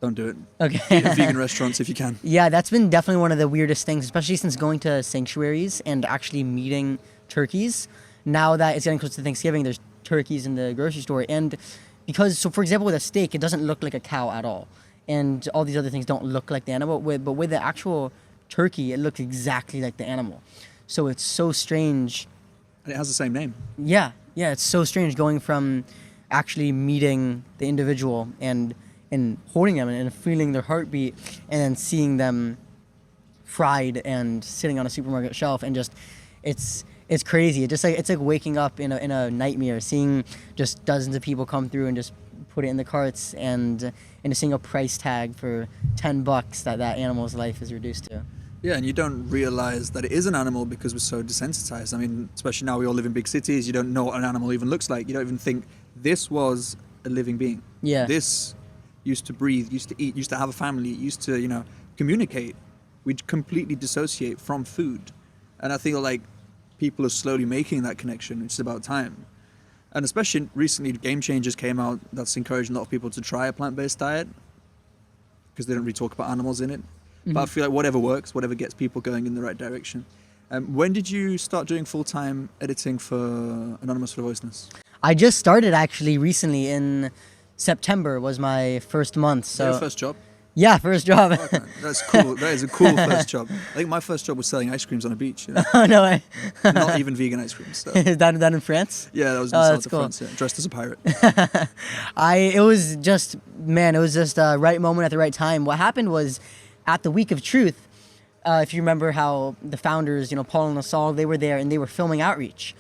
don't do it. Okay. Eat at vegan restaurants if you can. Yeah, that's been definitely one of the weirdest things, especially since going to sanctuaries and actually meeting turkeys. Now that it's getting close to Thanksgiving, there's turkeys in the grocery store. And because, for example, with a steak, it doesn't look like a cow at all. And all these other things don't look like the animal. But with the actual turkey, it looks exactly like the animal. So it's so strange. And it has the same name. Yeah. Yeah, it's so strange going from actually meeting the individual and holding them and feeling their heartbeat, and then seeing them fried and sitting on a supermarket shelf, and just it's crazy. It's like waking up in a nightmare, seeing just dozens of people come through and just put it in the carts, and seeing a price tag for $10 that animal's life is reduced to. Yeah, and you don't realize that it is an animal because we're so desensitized. I mean, especially now we all live in big cities, you don't know what an animal even looks like. You don't even think this was a living being. Yeah. This used to breathe, used to eat, used to have a family, used to, communicate. We'd completely dissociate from food. And I feel like people are slowly making that connection. It's about time. And especially recently, Game Changers came out that's encouraging a lot of people to try a plant-based diet because they don't really talk about animals in it. But I feel like whatever works, whatever gets people going in the right direction. When did you start doing full-time editing for Anonymous for the Voiceless? I just started actually recently. In September was my first month. So Your first job? Yeah, first job. Okay. That's cool. That is a cool first job. I think my first job was selling ice creams on a beach. Oh, no way. Not even vegan ice creams. So. Is that in France? Yeah, that was in the south of France. Yeah. Dressed as a pirate. It was just a right moment at the right time. What happened was, at the Week of Truth, if you remember how the founders, Paul and Asal, they were there and they were filming Outreach.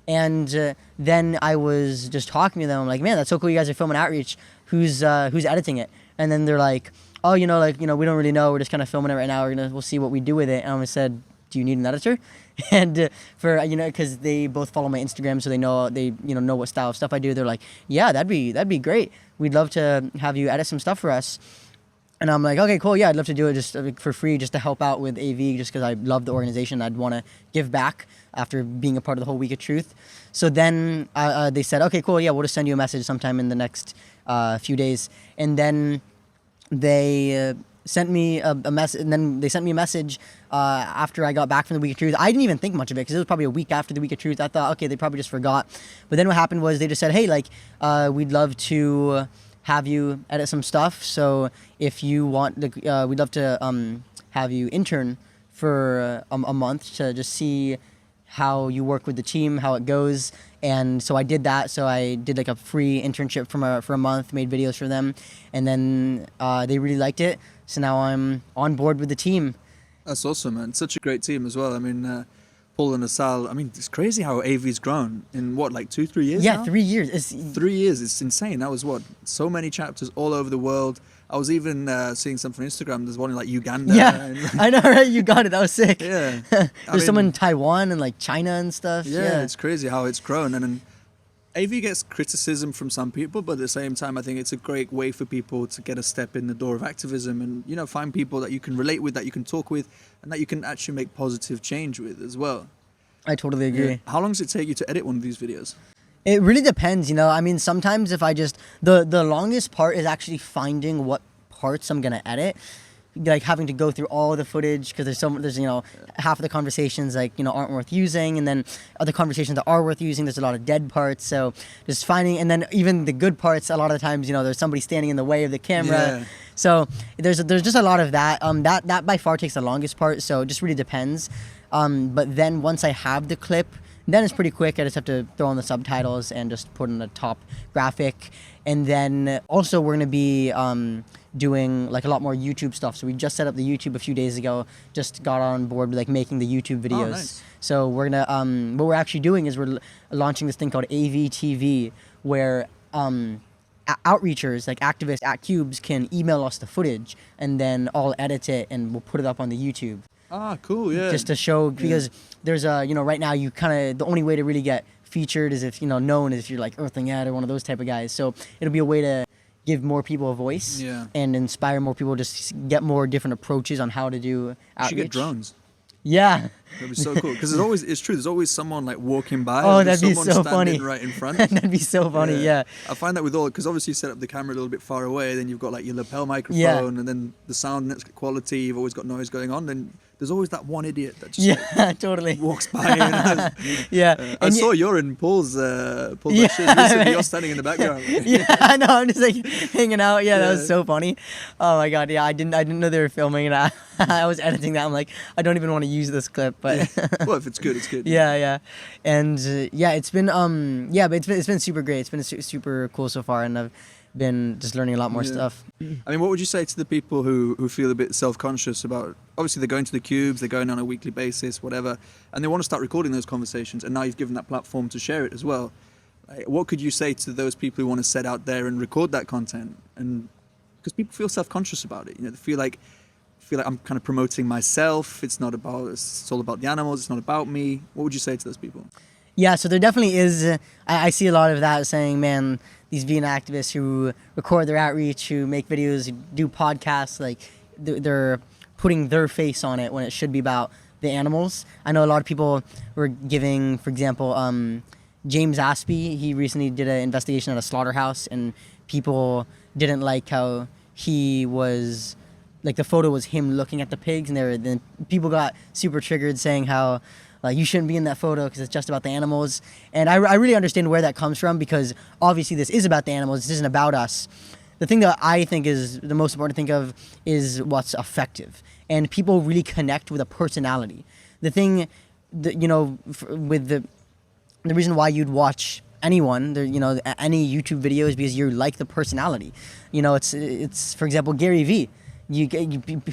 And then I was just talking to them. I'm like, man, that's so cool. You guys are filming Outreach. Who's editing it? And then they're like, oh, we don't really know. We're just kind of filming it right now. We'll see what we do with it. And I said, do you need an editor? And because they both follow my Instagram, so they know what style of stuff I do. They're like, yeah, that'd be great. We'd love to have you edit some stuff for us. And I'm like, okay, cool. Yeah, I'd love to do it just for free, just to help out with AV, just because I love the organization. I'd want to give back after being a part of the whole Week of Truth. So then they said, okay, cool. Yeah, we'll just send you a message sometime in the next few days. And then they sent me a message. And then they sent me a message after I got back from the Week of Truth. I didn't even think much of it because it was probably a week after the Week of Truth. I thought, okay, they probably just forgot. But then what happened was they just said, hey, we'd love to have you edit some stuff. So if you want, we'd love to have you intern for a month to just see how you work with the team, how it goes. And so I did that. So I did a free internship for a month, made videos for them, and then they really liked it. So now I'm on board with the team. That's awesome, man. Such a great team as well. I mean, Paul and Asal, it's crazy how AV's grown in 2-3 years Yeah, now? 3 years. 3 years, it's insane. That was so many chapters all over the world. I was even seeing something on Instagram, there's one in Uganda. Yeah, I know, right? You got it, that was sick. Yeah. There's some in Taiwan and China and stuff. Yeah, it's crazy how it's grown. And AV gets criticism from some people, but at the same time, I think it's a great way for people to get a step in the door of activism and, find people that you can relate with, that you can talk with, and that you can actually make positive change with as well. I totally agree. Yeah. How long does it take you to edit one of these videos? It really depends, sometimes if I just, the longest part is actually finding what parts I'm going to edit. Having to go through all the footage because there's half of the conversations aren't worth using, and then other conversations that are worth using, there's a lot of dead parts. So just finding, and then even the good parts, a lot of the times there's somebody standing in the way of the camera. Yeah. So there's just a lot of that. That by far takes the longest part. So it just really depends. But then once I have the clip, then it's pretty quick. I just have to throw on the subtitles and just put in the top graphic. And then also we're gonna be doing a lot more YouTube stuff. So we just set up the YouTube a few days ago. Just got on board with making the YouTube videos. Oh, nice. So we're gonna what we're actually doing is we're launching this thing called AVTV, where outreachers activists at Cubes can email us the footage, and then I'll edit it and we'll put it up on the YouTube. Ah, cool, yeah. Just to show, because there's right now you the only way to really get featured is if, known as if you're Earthling Ed or one of those type of guys. So it'll be a way to give more people a voice and inspire more people, just get more different approaches on how to do outreach. You should get drones. Yeah. That'd be so cool. Because it's true, there's always someone walking by. Oh, that'd be so someone funny. standing right in front. That'd be so funny, yeah. I find that with because obviously you set up the camera a little bit far away, then you've got your lapel microphone, and then the sound quality, you've always got noise going on, then there's always that one idiot that just totally walks by. And yeah. I saw you're in Paul's lectures recently. Right. You're standing in the background. Yeah, I know. I'm just like hanging out. Yeah, that was Yeah. so funny. Oh my god. Yeah, I didn't know they were filming, and I was editing that. I'm like, I don't even want to use this clip, but Well, if it's good, it's good. yeah. And yeah, it's been but it's been super great. It's been super cool so far, and I've been just learning a lot more Yeah. stuff. I mean, what would you say to the people who feel a bit self-conscious about, obviously they're going to the cubes, they're going on a weekly basis, whatever, and they want to start recording those conversations, and now you've given that platform to share it as well. Like, what could you say to those people who want to set out there and record that content? And because people feel self-conscious about it, they feel like I'm kind of promoting myself. It's all about the animals. It's not about me. What would you say to those people? Yeah, so there definitely is. I see a lot of that saying, man, these vegan activists who record their outreach, who make videos, who do podcasts, like they're putting their face on it when it should be about the animals. I know a lot of people were giving, for example, James Aspie. He recently did an investigation at a slaughterhouse, and people didn't like how he was, like the photo was him looking at the pigs, and then people got super triggered saying how you shouldn't be in that photo because it's just about the animals. And I really understand where that comes from, because obviously this is about the animals. This isn't about us. The thing that I think is the most important to think of is what's effective. And people really connect with a personality. The thing that, with the reason why you'd watch anyone, any YouTube video is because you like the personality. It's for example, Gary Vee.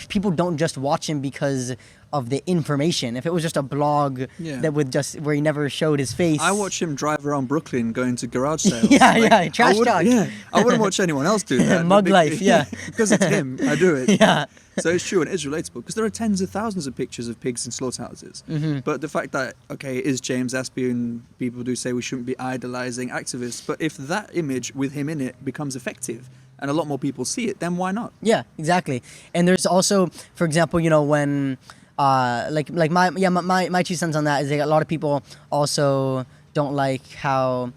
People don't just watch him because of the information. If it was just a blog that would where he never showed his face. I watch him drive around Brooklyn going to garage sales. Trash talk. Yeah, I wouldn't watch anyone else do that. Mug life, yeah. Because it's him, I do it. Yeah. So it's true and it's relatable, because there are tens of thousands of pictures of pigs in slaughterhouses. Mm-hmm. But the fact that, okay, it is James Aspie, and people do say we shouldn't be idolizing activists, but if that image with him in it becomes effective and a lot more people see it, then why not? Yeah, exactly. And there's also, for example, when my 2 cents on that is that a lot of people also don't like how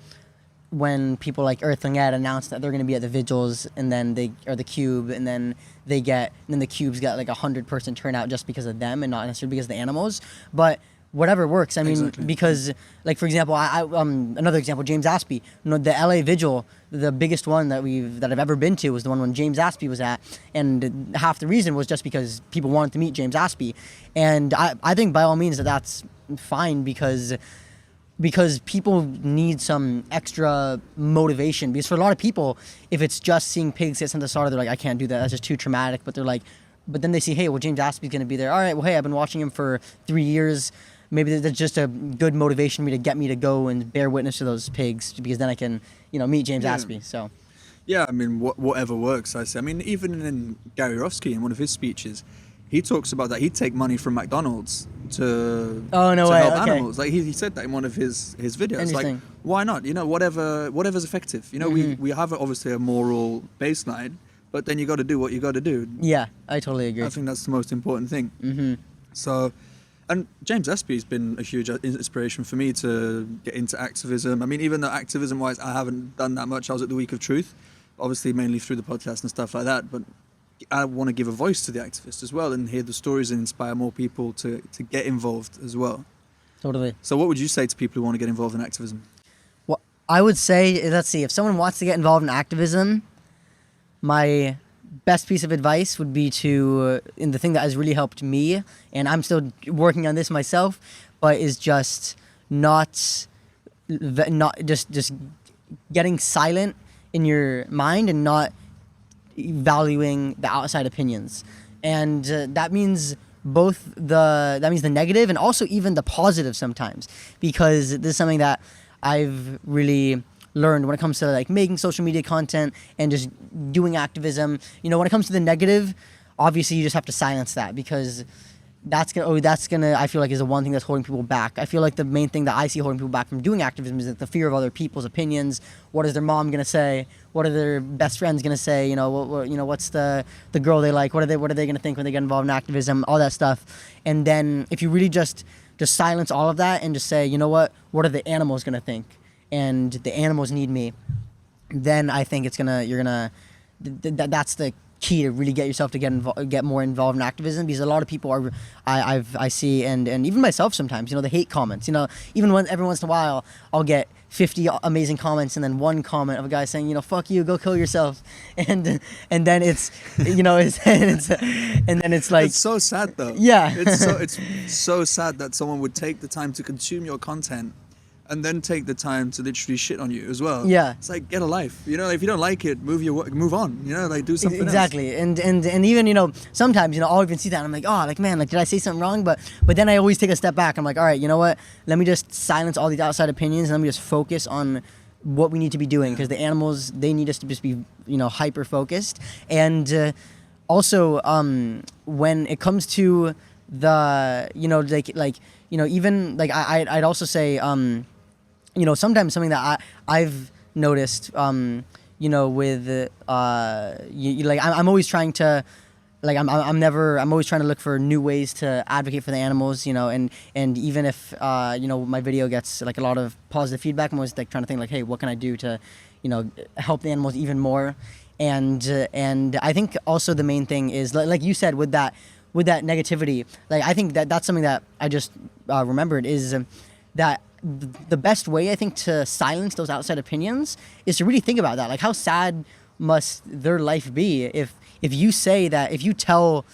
when people like Earthling Ed announce that they're going to be at the vigils, and then the cube, and then the cubes get like 100-person turnout just because of them and not necessarily because of the animals. But whatever works. I mean, Exactly. Because, like, for example, another example, James Aspie. The LA Vigil, the biggest one that I've ever been to was the one when James Aspie was at, and half the reason was just because people wanted to meet James Aspie. And I think by all means that's fine, because people need some extra motivation. Because for a lot of people, if it's just seeing pigs get sent to slaughter, they're like, I can't do that. That's just too traumatic. But then they see, hey, well, James Aspie's going to be there. All right, well, hey, I've been watching him for 3 years. Maybe that's just a good motivation for me to get me to go and bear witness to those pigs, because then I can, meet James Aspie. So. Yeah, I mean, whatever works, I say. I mean, even in Gary Rofsky, in one of his speeches, he talks about that he'd take money from McDonald's to help animals. Like he said that in one of his videos. Like, why not? Whatever's effective. We have obviously a moral baseline, but then you got to do what you got to do. Yeah, I totally agree. I think that's the most important thing. Mm-hmm. So, and James Aspie's been a huge inspiration for me to get into activism. I mean, even though activism-wise I haven't done that much, I was at the Week of Truth, obviously mainly through the podcast and stuff like that, but I want to give a voice to the activists as well and hear the stories and inspire more people to get involved as well. Totally. So what would you say to people who want to get involved in activism? Well, I would say, let's see, if someone wants to get involved in activism, my best piece of advice would be and the thing that has really helped me, and I'm still working on this myself, but is just not just getting silent in your mind and not valuing the outside opinions. And that means the negative and also even the positive sometimes, because this is something that I've really learned when it comes to like making social media content and just doing activism. When it comes to the negative, obviously you just have to silence that, because that's gonna I feel like is the one thing that's holding people back. I feel like the main thing that I see holding people back from doing activism is that the fear of other people's opinions. What is their mom gonna say? What are their best friends gonna say? What's the girl they like? What are they gonna think when they get involved in activism? All that stuff. And then if you really just silence all of that and just say, what are the animals gonna think? And the animals need me. Then I think that's the key to really get yourself to get more involved in activism, because a lot of people are I see and even myself sometimes, the hate comments, even when every once in a while I'll get 50 amazing comments and then one comment of a guy saying, fuck you, go kill yourself, and then it's and then it's like, it's so sad though. Yeah. It's so sad that someone would take the time to consume your content and then take the time to literally shit on you as well. Yeah. It's like, get a life. If you don't like it, move on. Do something exactly. else. And even, sometimes, I'll even see that and I'm like, oh, like, man, like, did I say something wrong? But then I always take a step back. I'm like, all right, you know what? Let me just silence all these outside opinions and let me just focus on what we need to be doing, because the animals, they need us to just be, hyper focused. And also, when it comes to the, even like I'd also say, sometimes something that I've noticed, with I'm always trying to, I'm always trying to look for new ways to advocate for the animals, and even if my video gets like a lot of positive feedback, I'm always like trying to think like, hey, what can I do to, help the animals even more, and I think also the main thing is like you said with that negativity, like I think that's something that I just remembered is that the best way I think to silence those outside opinions is to really think about that. Like, how sad must their life be if you say that, if you tell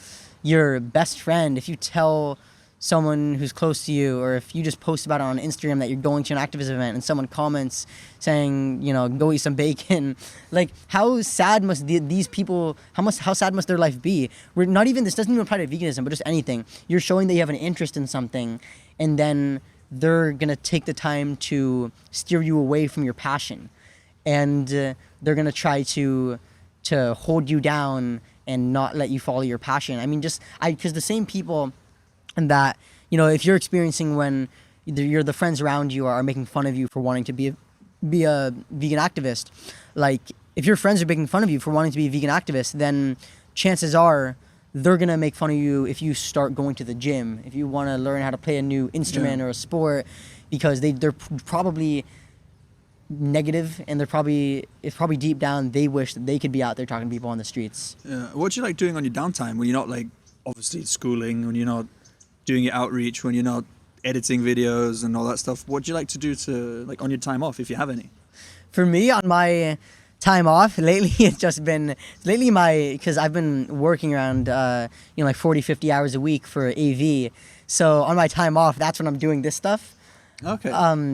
your best friend, if you tell someone who's close to you, or if you just post about it on Instagram that you're going to an activist event and someone comments saying, go eat some bacon, like, how sad must these people, how sad must their life be? We're not even, this doesn't even apply to veganism, but just anything. You're showing that you have an interest in something, and then they're gonna take the time to steer you away from your passion, and they're gonna try to hold you down and not let you follow your passion. I mean, because the same people that, if you're experiencing when the friends around you are making fun of you for wanting to be a vegan activist, like, if your friends are making fun of you for wanting to be a vegan activist, then chances are they're going to make fun of you if you start going to the gym, if you want to learn how to play a new instrument or a sport, because they're probably negative, and it's probably deep down they wish that they could be out there talking to people on the streets. Yeah. What do you like doing on your downtime when you're not, like, obviously schooling, when you're not doing your outreach, when you're not editing videos and all that stuff? What do you like to do to, like, on your time off, if you have any? For me, on my time off lately, it's just been because I've been working around like 40-50 hours a week for AV, so on my time off, that's when I'm doing this stuff. Okay.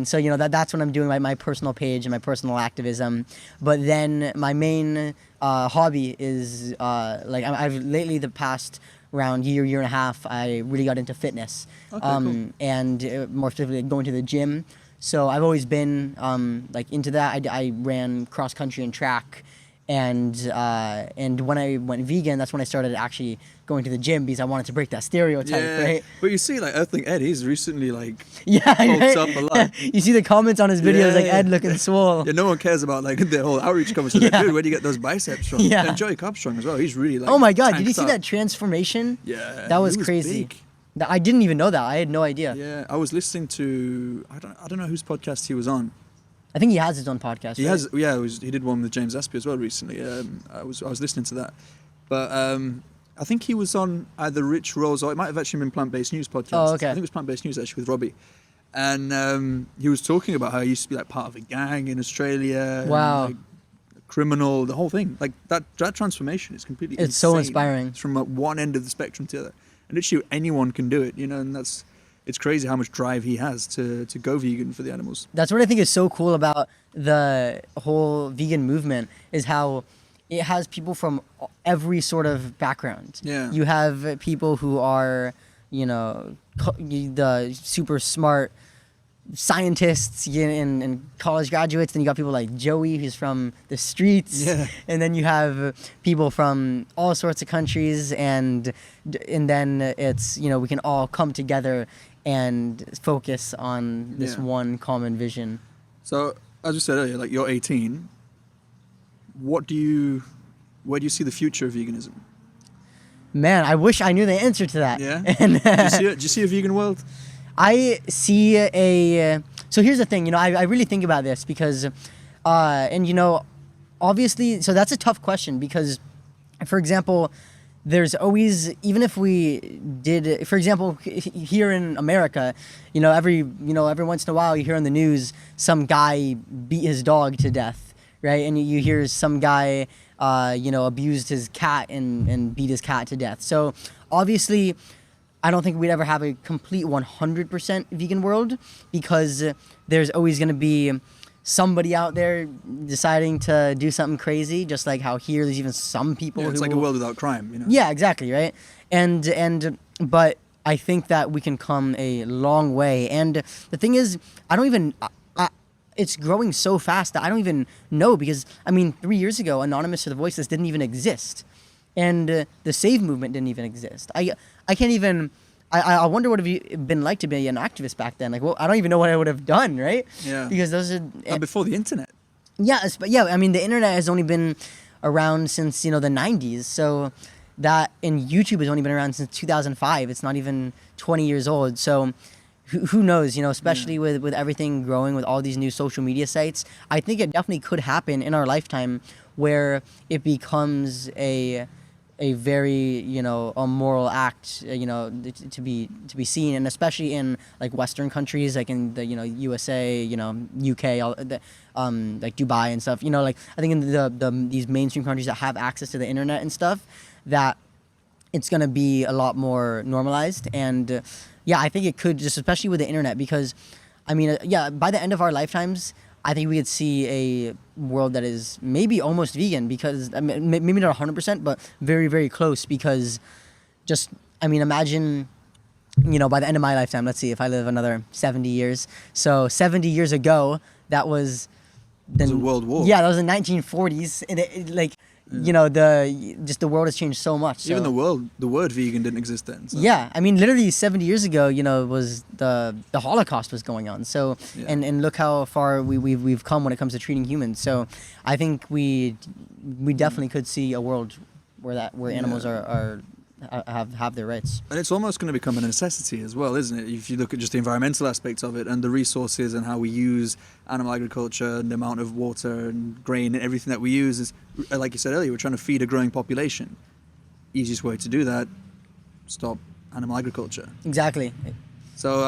So that's when I'm doing my personal page and my personal activism. But then my main hobby is I've lately, the past around year and a half, I really got into fitness. Okay, cool. And more specifically going to the gym. So I've always been into that. I ran cross country and track, and when I went vegan, that's when I started actually going to the gym, because I wanted to break that stereotype, right? But you see, like, Earthling Ed, he's recently, like, bulked up a lot. You see the comments on his videos, like, Ed looking swole. Yeah, no one cares about, like, the whole outreach conversation. Dude, where do you get those biceps from? Yeah. And Joey Cobstrong as well. He's really, like, oh my God, did you tanked see up. that transformation? Yeah. That was he crazy. Big. I didn't even know that. I had no idea. Yeah, I was listening to, I don't know whose podcast he was on. I think he has his own podcast. He right? has, yeah. He did one with James Aspie as well recently. I was listening to that, but I think he was on either Rich Rose, or it might have actually been Plant Based News podcast. Oh, okay. I think it was Plant Based News actually with Robbie, and he was talking about how he used to be like part of a gang in Australia. Wow. And, like, criminal, the whole thing. Like that transformation is completely. It's insane. so inspiring. It's from one end of the spectrum to the other, and literally anyone can do it. And it's crazy how much drive he has to go vegan for the animals. That's what I think is so cool about the whole vegan movement, is how it has people from every sort of background. Yeah. You have people who are, the super smart scientists and college graduates. Then you got people like Joey, who's from the streets. Yeah. And then you have people from all sorts of countries, and then it's, we can all come together and focus on this one common vision. So, as you said earlier, like, you're 18. Where do you see the future of veganism? Man, I wish I knew the answer to that. Yeah? And, Do you see a vegan world? I see so here's the thing, I really think about this because, obviously, so that's a tough question, because for example, there's always, even if we did, for example, here in America, every once in a while you hear on the news some guy beat his dog to death, right? And you hear some guy, abused his cat and beat his cat to death. So obviously, I don't think we'd ever have a complete 100% vegan world, because there's always going to be somebody out there deciding to do something crazy, just like how here there's even some people it's like a world without crime, Yeah, exactly, right? But I think that we can come a long way. And the thing is, it's growing so fast that I don't even know, because 3 years ago, Anonymous for the Voiceless didn't even exist, and the Save movement didn't even exist. I can't even. I wonder what it would have been like to be an activist back then. Like, well, I don't even know what I would have done, right? Yeah. Because those are... And before the internet. Yeah, the internet has only been around since, the 90s. So that, and YouTube has only been around since 2005. It's not even 20 years old. So who knows, especially with everything growing, with all these new social media sites. I think it definitely could happen in our lifetime where it becomes a very a moral act to be seen, and especially in like Western countries, like in the USA, UK, like Dubai and stuff, like I think in these mainstream countries that have access to the internet and stuff, that it's going to be a lot more normalized. And I think it could, just especially with the internet, because by the end of our lifetimes, I think we could see a world that is maybe almost vegan, because maybe not 100%, but very, very close. Because imagine, by the end of my lifetime, let's see, if I live another 70 years. So 70 years ago, that was... It was a world war. Yeah, that was the 1940s. And the world has changed so much. So. Even the word vegan didn't exist then. So. Yeah, literally 70 years ago, was the Holocaust was going on. So, and look how far we've come when it comes to treating humans. So, I think we definitely could see a world where animals have their rights. And it's almost going to become a necessity as well, isn't it? If you look at just the environmental aspects of it and the resources and how we use animal agriculture and the amount of water and grain and everything that we use is, like you said earlier, we're trying to feed a growing population. Easiest way to do that, stop animal agriculture. Exactly. So,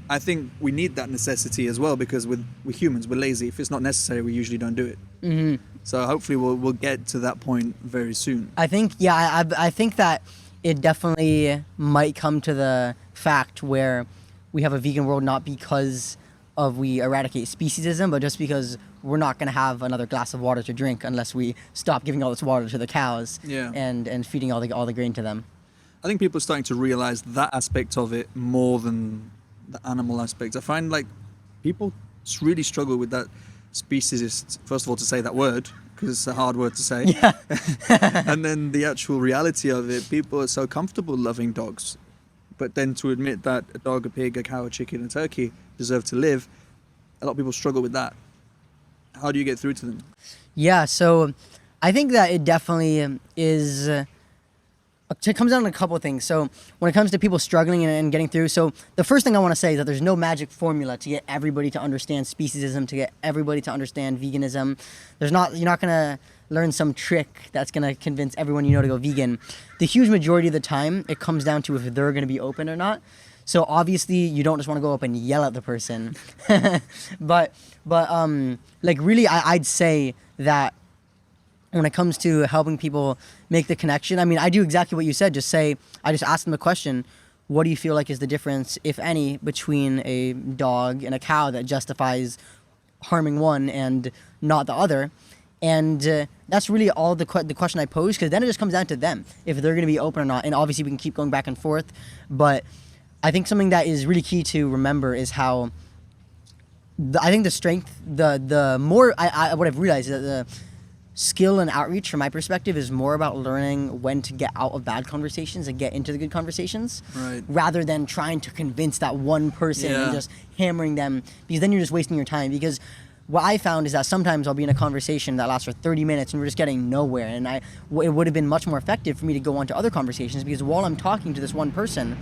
I think we need that necessity as well, because we're humans, we're lazy. If it's not necessary, we usually don't do it. Mm-hmm. So hopefully we'll get to that point very soon. I think, I think that it definitely might come to the fact where we have a vegan world, not because we eradicate speciesism, but just because we're not going to have another glass of water to drink unless we stop giving all this water to the cows and feeding all the grain to them. I think people are starting to realize that aspect of it more than the animal aspect. I find like people really struggle with that speciesist, first of all, to say that word, because it's a hard word to say. Yeah. And then the actual reality of it, people are so comfortable loving dogs. But then to admit that a dog, a pig, a cow, a chicken, and a turkey deserve to live, a lot of people struggle with that. How do you get through to them? Yeah, so I think that it definitely is... It comes down to a couple of things. So when it comes to people struggling and getting through, so the first thing I want to say is that there's no magic formula to get everybody to understand speciesism, to get everybody to understand veganism. You're not going to learn some trick that's going to convince everyone to go vegan. The huge majority of the time, it comes down to if they're going to be open or not. So obviously, you don't just want to go up and yell at the person. but really, I'd say that when it comes to helping people make the connection, I do exactly what you said. I just ask them a question. What do you feel like is the difference, if any, between a dog and a cow that justifies harming one and not the other? And that's really all the question I pose, because then it just comes down to them, if they're going to be open or not. And obviously we can keep going back and forth. But I think something that is really key to remember is how I think the strength, the more what I've realized is that the skill and outreach, from my perspective, is more about learning when to get out of bad conversations and get into the good conversations, right, rather than trying to convince that one person and just hammering them, because then you're just wasting your time. Because what I found is that sometimes I'll be in a conversation that lasts for 30 minutes and we're just getting nowhere, and it would have been much more effective for me to go on to other conversations, because while I'm talking to this one person,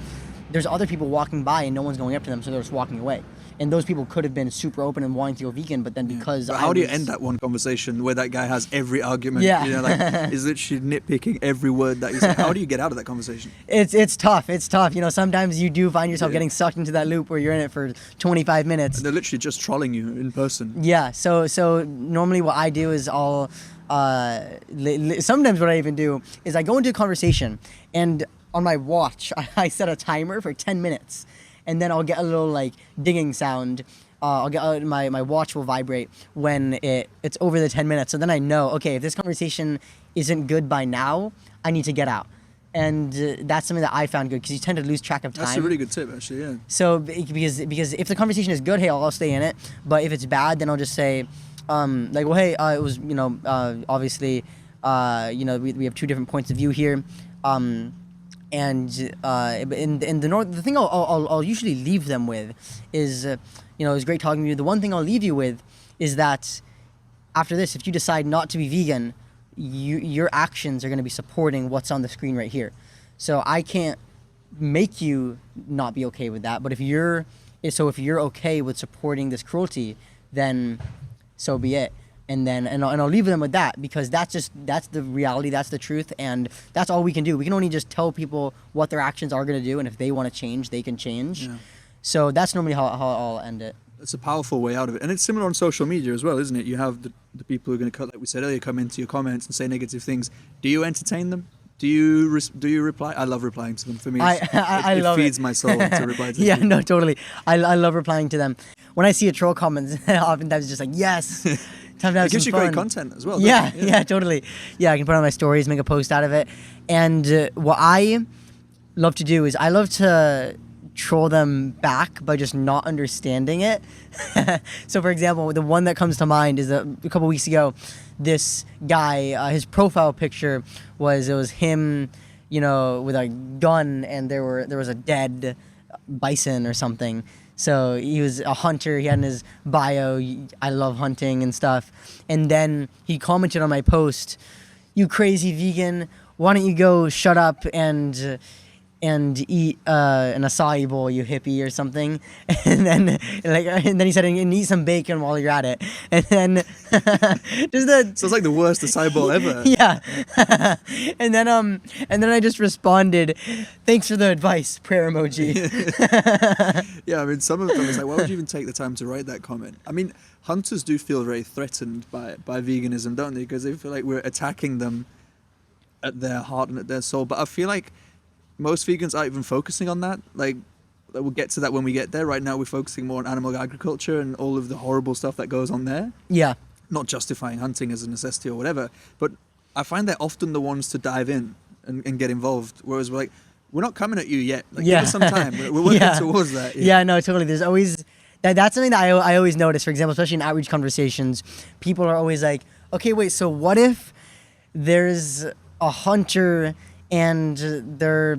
there's other people walking by and no one's going up to them, so they're just walking away. and those people could have been super open and wanting to go vegan, but then because But how do you end that one conversation where that guy has every argument? Yeah. You know, like is literally nitpicking every word that you say. How do you get out of that conversation? It's tough. It's tough. You know, sometimes you do find yourself Yeah. getting sucked into that loop where you're in it for 25 minutes. And they're literally just trolling you in person. Yeah. So normally what I do is I'll sometimes what I even do is I go into a conversation and on my watch I set a timer for 10 minutes, and then I'll get a little like dinging sound. I'll get my watch will vibrate when it's over the 10 minutes. So then I know, okay, if this conversation isn't good by now, I need to get out. And that's something that I found good because you tend to lose track of time. That's a really good tip, actually. Yeah. So because if the conversation is good, hey, I'll stay in it. But if it's bad, then I'll just say, like, well, hey, it was, you know, obviously, you know, we have two different points of view here. And in the thing I'll usually leave them with is, you know, it was great talking to you. The one thing I'll leave you with is that after this, if you decide not to be vegan, your actions are going to be supporting what's on the screen right here. So I can't make you not be okay with that. But if you're okay with supporting this cruelty, then so be it. And I'll leave them with that, because that's the reality, that's the truth, and that's all we can do. We can only just tell people what their actions are going to do, and if they want to change, they can change. Yeah. So that's normally how I'll end it. It's a powerful way out of it. And it's similar on social media as well, isn't it? You have the people who are going to, like we said earlier, come into your comments and say negative things. Do you entertain them? Do you reply? I love replying to them. For me, I love it feeds my soul to reply to Yeah, people. no, totally. I love replying to them. When I see a troll comment, oftentimes it's just like, yes. Time to have It gives some you great fun. content as well. Yeah, doesn't it? yeah, totally. Yeah, I can put on my stories, make a post out of it. And what I love to do is I love to troll them back by just not understanding it. So, for example, the one that comes to mind is a couple weeks ago, this guy, his profile picture was him, you know, with a gun, and there was a dead bison or something. So he was a hunter. He had in his bio, I love hunting and stuff. And then he commented on my post, "You crazy vegan, why don't you go shut up and eat an acai bowl, you hippie," or something. And then he said, "And eat some bacon while you're at it." And then just Sounds like the worst acai bowl ever. yeah. and then I just responded, "Thanks for the advice," prayer emoji. Yeah, I mean, some of them is like, why would you even take the time to write that comment? I mean, hunters do feel very threatened by veganism, don't they? Because they feel like we're attacking them at their heart and at their soul. But I feel like most vegans aren't even focusing on that. Like, we'll get to that when we get there. Right now, we're focusing more on animal agriculture and all of the horrible stuff that goes on there. Yeah. Not justifying hunting as a necessity or whatever, but I find they're often the ones to dive in and get involved. Whereas we're like, we're not coming at you yet. Like, give us some time. We're working towards that. Yeah, no, totally. There's always that's something that I always notice. For example, especially in outreach conversations, people are always like, "Okay, wait. So what if there's a hunter and they're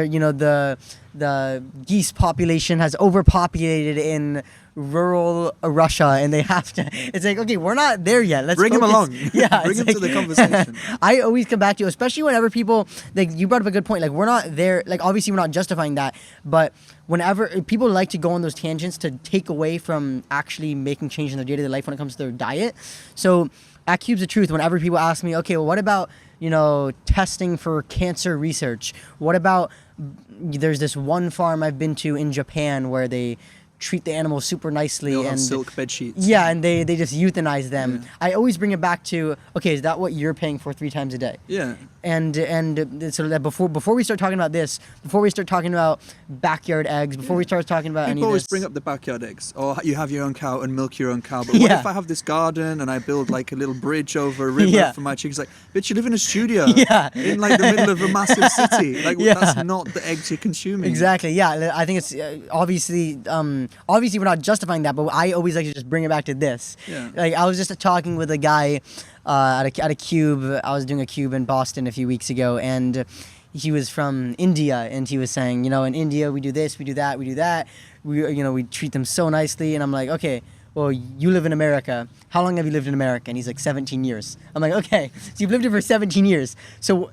you know the geese population has overpopulated in rural Russia and they have to," it's like, okay, we're not there yet. Let's bring him focus. along. Yeah, Bring him to the conversation. I always come back to, especially whenever people, like, you brought up a good point, like, we're not there, like, obviously we're not justifying that, but whenever people like to go on those tangents to take away from actually making change in their day-to-day life when it comes to their diet. So at Cubes of Truth, whenever people ask me, okay, well, what about, you know, testing for cancer research? What about, there's this one farm I've been to in Japan where they treat the animals super nicely, They all have and silk bed sheets. yeah, and they just euthanize them. Yeah. I always bring it back to, okay, is that what you're paying for 3 times a day? Yeah. And so that before we start talking about this, before we start talking about backyard eggs, before we start talking about People any of always this, bring up the backyard eggs, or you have your own cow and milk your own cow. But what Yeah. if I have this garden and I build like a little bridge over a river Yeah. for my chickens? Like, bitch, you live in a studio Yeah. in like the middle of a massive city. Like, Yeah. that's not the eggs you're consuming. Exactly. Yeah, I think it's obviously we're not justifying that, but I always like to just bring it back to this. Yeah. Like, I was just talking with a guy at a cube. I was doing a cube in Boston a few weeks ago, and he was from India, and he was saying, you know, in India we do this, we do that, we do that. We treat them so nicely, and I'm like, okay, well, you live in America. How long have you lived in America? And he's like, 17 years. I'm like, okay, so you've lived here for 17 years. So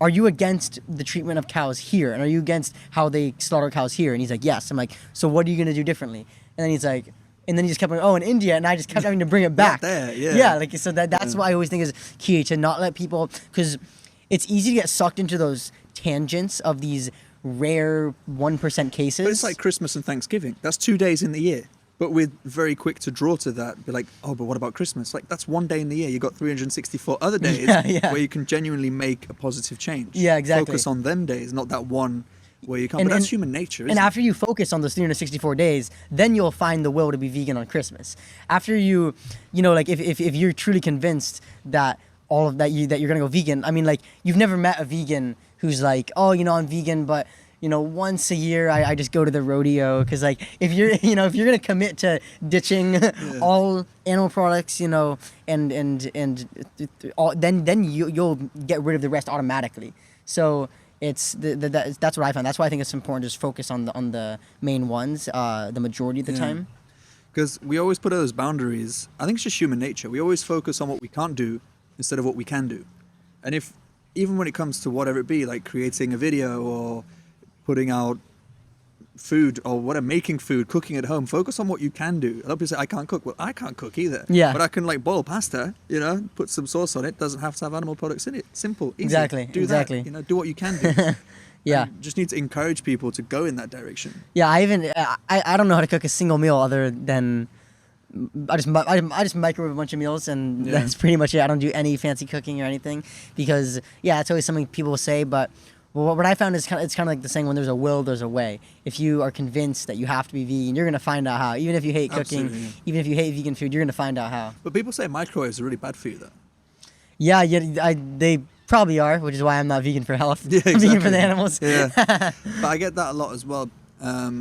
are you against the treatment of cows here? And are you against how they slaughter cows here? And he's like, yes. I'm like, so what are you going to do differently? And then he's like, and then he just kept going, oh, in India, and I just kept having to bring it back. There, yeah. Yeah, like so that's what I always think is key, to not let people, because it's easy to get sucked into those tangents of these rare 1% cases. But it's like Christmas and Thanksgiving. That's 2 days in the year. But we're very quick to draw to that. Be like, oh, but what about Christmas? Like, that's 1 day in the year. You've got 364 other days where you can genuinely make a positive change. Yeah, exactly. Focus on them days, not that one where you can't. But that's human nature, isn't and it? after you focus on those 364 days, then you'll find the will to be vegan on Christmas. After you know, like if you're truly convinced that all of that you're gonna go vegan. I mean, like, you've never met a vegan who's like, oh, you know, I'm vegan, but you know, once a year I just go to the rodeo. Because like, if you're gonna commit to ditching all animal products, you know, and all, then you'll get rid of the rest automatically. So it's that's what I found. That's why I think it's important to just focus on the main ones, the majority of the time. Because we always put those boundaries. I think it's just human nature. We always focus on what we can't do instead of what we can do. And if, even when it comes to whatever it be, like creating a video or putting out food or whatever, making food, cooking at home, focus on what you can do. A lot of people say, I can't cook. Well, I can't cook either. Yeah. But I can like boil pasta, you know, put some sauce on it. Doesn't have to have animal products in it. Simple, easy. Exactly. Do that, you know, do what you can do. Yeah. And just need to encourage people to go in that direction. Yeah, I don't know how to cook a single meal other than I just microwave a bunch of meals, and that's pretty much it. I don't do any fancy cooking or anything, because it's always something people say. But what I found is it's kind of like the saying, when there's a will, there's a way. If you are convinced that you have to be vegan, you're gonna find out how. Even if you hate cooking, even if you hate vegan food, you're gonna find out how. But people say microwaves are really bad for you, though. Yeah, they probably are, which is why I'm not vegan for health. Yeah, exactly. I'm vegan for the animals. Yeah, but I get that a lot as well,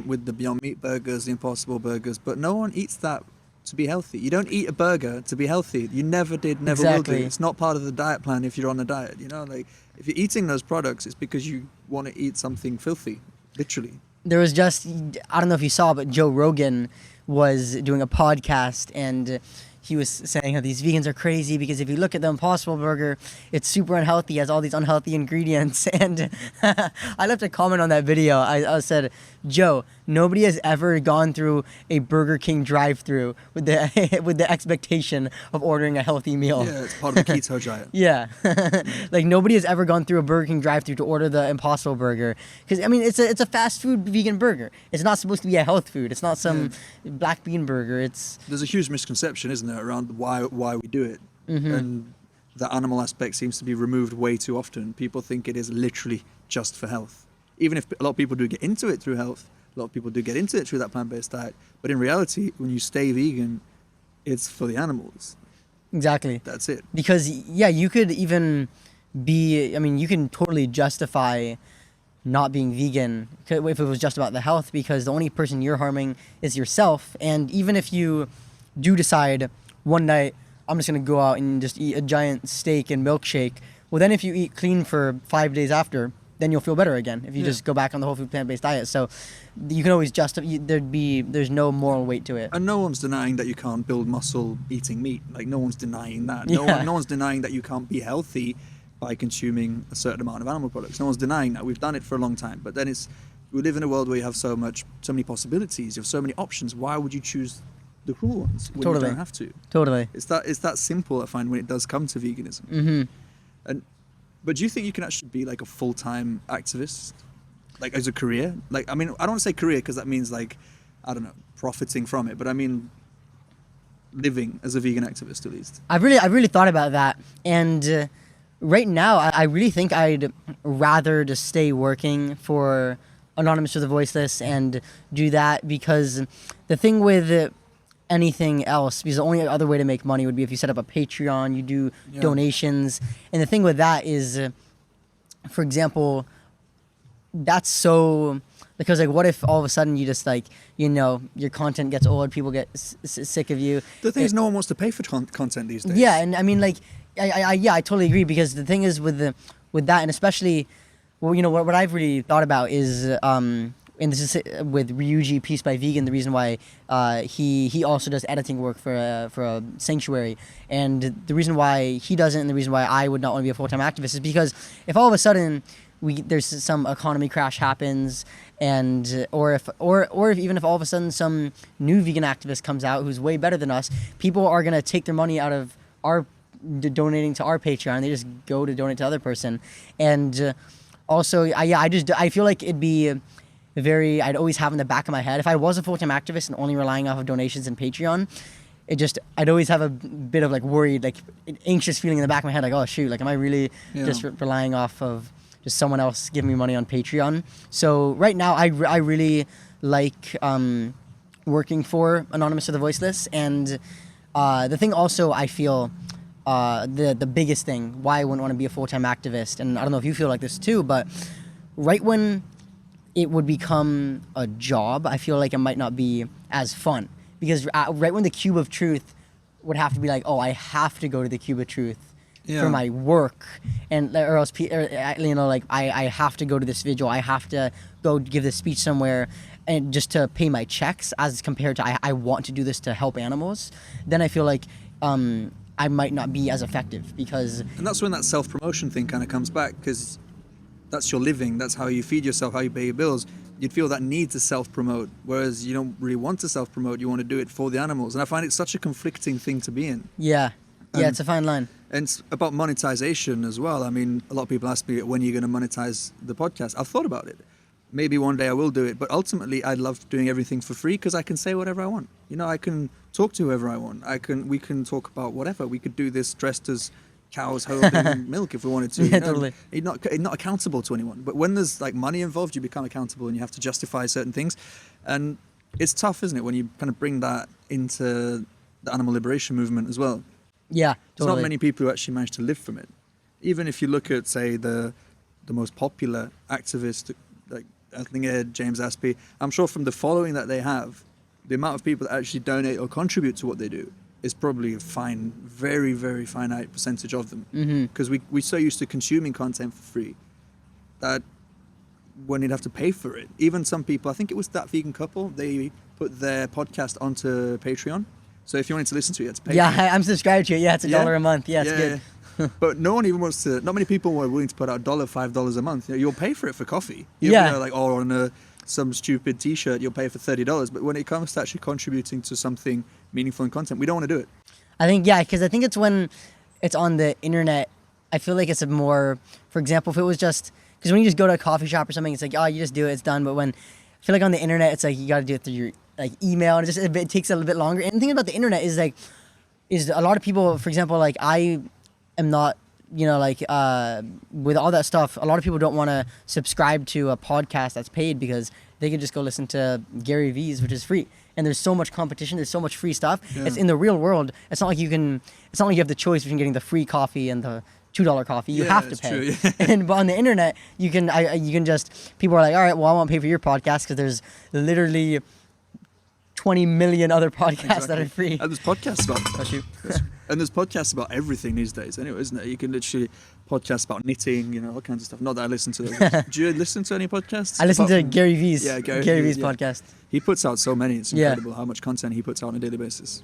with the Beyond Meat burgers, the Impossible burgers. But no one eats that to be healthy. You don't eat a burger to be healthy. You never did, never will do. It's not part of the diet plan if you're on a diet. You know, like, if you're eating those products, it's because you want to eat something filthy, literally. There was just, I don't know if you saw, but Joe Rogan was doing a podcast, and he was saying how these vegans are crazy because if you look at the Impossible Burger, it's super unhealthy, has all these unhealthy ingredients. And I left a comment on that video. I said, Joe, nobody has ever gone through a Burger King drive-thru with the expectation of ordering a healthy meal. Yeah, it's part of the keto diet. Yeah. Like, nobody has ever gone through a Burger King drive-thru to order the Impossible Burger. Because, I mean, it's a fast food vegan burger. It's not supposed to be a health food. It's not some black bean burger. There's a huge misconception, isn't there, around why we do it. Mm-hmm. And the animal aspect seems to be removed way too often. People think it is literally just for health. Even if a lot of people do get into it through health, a lot of people do get into it through that plant-based diet. But in reality, when you stay vegan, it's for the animals. Exactly. That's it. Because, you could even you can totally justify not being vegan if it was just about the health, because the only person you're harming is yourself. And even if you do decide one night, I'm just going to go out and just eat a giant steak and milkshake, well, then if you eat clean for 5 days after, then you'll feel better again if you just go back on the whole food plant-based diet. So you can always justify. There's no moral weight to it. And no one's denying that you can't build muscle eating meat. Like, no one's denying that. Yeah. No one's denying that you can't be healthy by consuming a certain amount of animal products. No one's denying that. We've done it for a long time. But then we live in a world where you have so many possibilities. You have so many options. Why would you choose the cruel ones when you don't have to? Totally. It's that simple, I find, when it does come to veganism. Mm-hmm. But do you think you can actually be like a full-time activist, like as a career? Like, I mean, I don't want to say career because that means, like, I don't know, profiting from it. But I mean, living as a vegan activist, at least. I've really thought about that, and right now I really think I'd rather just stay working for Anonymous for the Voiceless and do that, because the thing with anything else, because the only other way to make money would be if you set up a Patreon, you do donations. And the thing with that is, for example, that's so, because like, what if all of a sudden you just like, you know, your content gets old, people get sick of you. The thing is, no one wants to pay for content these days. Yeah, and I mean, like, I totally agree, because the thing is with that, and especially, well, you know, what I've really thought about is, and this is with Ryuji Peace by Vegan, the reason why he also does editing work for a sanctuary. And the reason why he doesn't, and the reason why I would not want to be a full-time activist, is because if all of a sudden there's some economy crash happens, and or if even if all of a sudden some new vegan activist comes out who's way better than us, people are gonna take their money out of our donating to our Patreon. They just go to donate to the other person, and also I feel like it'd be I'd always have in the back of my head, if I was a full-time activist and only relying off of donations and Patreon, I'd always have a bit of like worried, like anxious feeling in the back of my head, like, oh shoot, like am I really just relying off of just someone else giving me money on Patreon? So right now I really like working for Anonymous for the Voiceless, and the thing also I feel the biggest thing why I wouldn't want to be a full-time activist, and I don't know if you feel like this too, but right when it would become a job, I feel like it might not be as fun. Because right when the Cube of Truth would have to be like, oh, I have to go to the Cube of Truth for my work, and or else, like I have to go to this vigil, I have to go give this speech somewhere, and just to pay my checks, as compared to I want to do this to help animals, then I feel like I might not be as effective, because... And that's when that self-promotion thing kind of comes back, because that's your living, that's how you feed yourself, how you pay your bills. You'd feel that need to self-promote, whereas you don't really want to self-promote, you want to do it for the animals. And I find it such a conflicting thing to be in. Yeah, it's a fine line. And it's about monetization as well. I mean, a lot of people ask me, when are you going to monetize the podcast? I've thought about it. Maybe one day I will do it, but ultimately I love doing everything for free, because I can say whatever I want. You know, I can talk to whoever I want. We can talk about whatever. We could do this dressed as cows holding milk if we wanted to. Yeah, totally. You're not accountable to anyone. But when there's like money involved, you become accountable and you have to justify certain things. And it's tough, isn't it, when you kind of bring that into the animal liberation movement as well. Yeah, totally. There's not many people who actually manage to live from it. Even if you look at, say, the most popular activist, like I think James Aspey, I'm sure from the following that they have, the amount of people that actually donate or contribute to what they do is probably a very, very finite percentage of them. Because we're so used to consuming content for free that when you'd have to pay for it. Even some people, I think it was that vegan couple, they put their podcast onto Patreon. So if you wanted to listen to it, you had to pay. Yeah, I'm subscribed to it. Yeah, it's $1 a month. Yeah, it's good. Yeah. But no one even wants to, not many people were willing to put out $5 a month. You know, you'll pay for it for coffee. You'll be like, on some stupid t-shirt, you'll pay for $30. But when it comes to actually contributing to something meaningful in content, we don't want to do it. I think, because I think it's when it's on the internet, I feel like it's a more, for example, if it was just, because when you just go to a coffee shop or something, it's like, oh, you just do it, it's done. But when, I feel like on the internet, it's like, you got to do it through your like email, and it takes a little bit longer. And the thing about the internet is like, is a lot of people, for example, like I am not, with all that stuff, a lot of people don't want to subscribe to a podcast that's paid, because they can just go listen to Gary V's, which is free. And there's so much competition, there's so much free stuff. Yeah. It's in the real world. It's not like you have the choice between getting the free coffee and the $2 coffee. You have to pay. True, yeah. But on the internet, you can just, people are like, all right, well, I won't pay for your podcast, because there's literally 20 million other podcasts that are free. And there's podcasts about and there's podcasts about everything these days anyway, isn't it? You can literally podcast about knitting, all kinds of stuff. Not that I listen to those. Do you listen to any podcasts? I listen to Gary V's. Yeah, Gary V's podcast. He puts out so many. It's incredible how much content he puts out on a daily basis.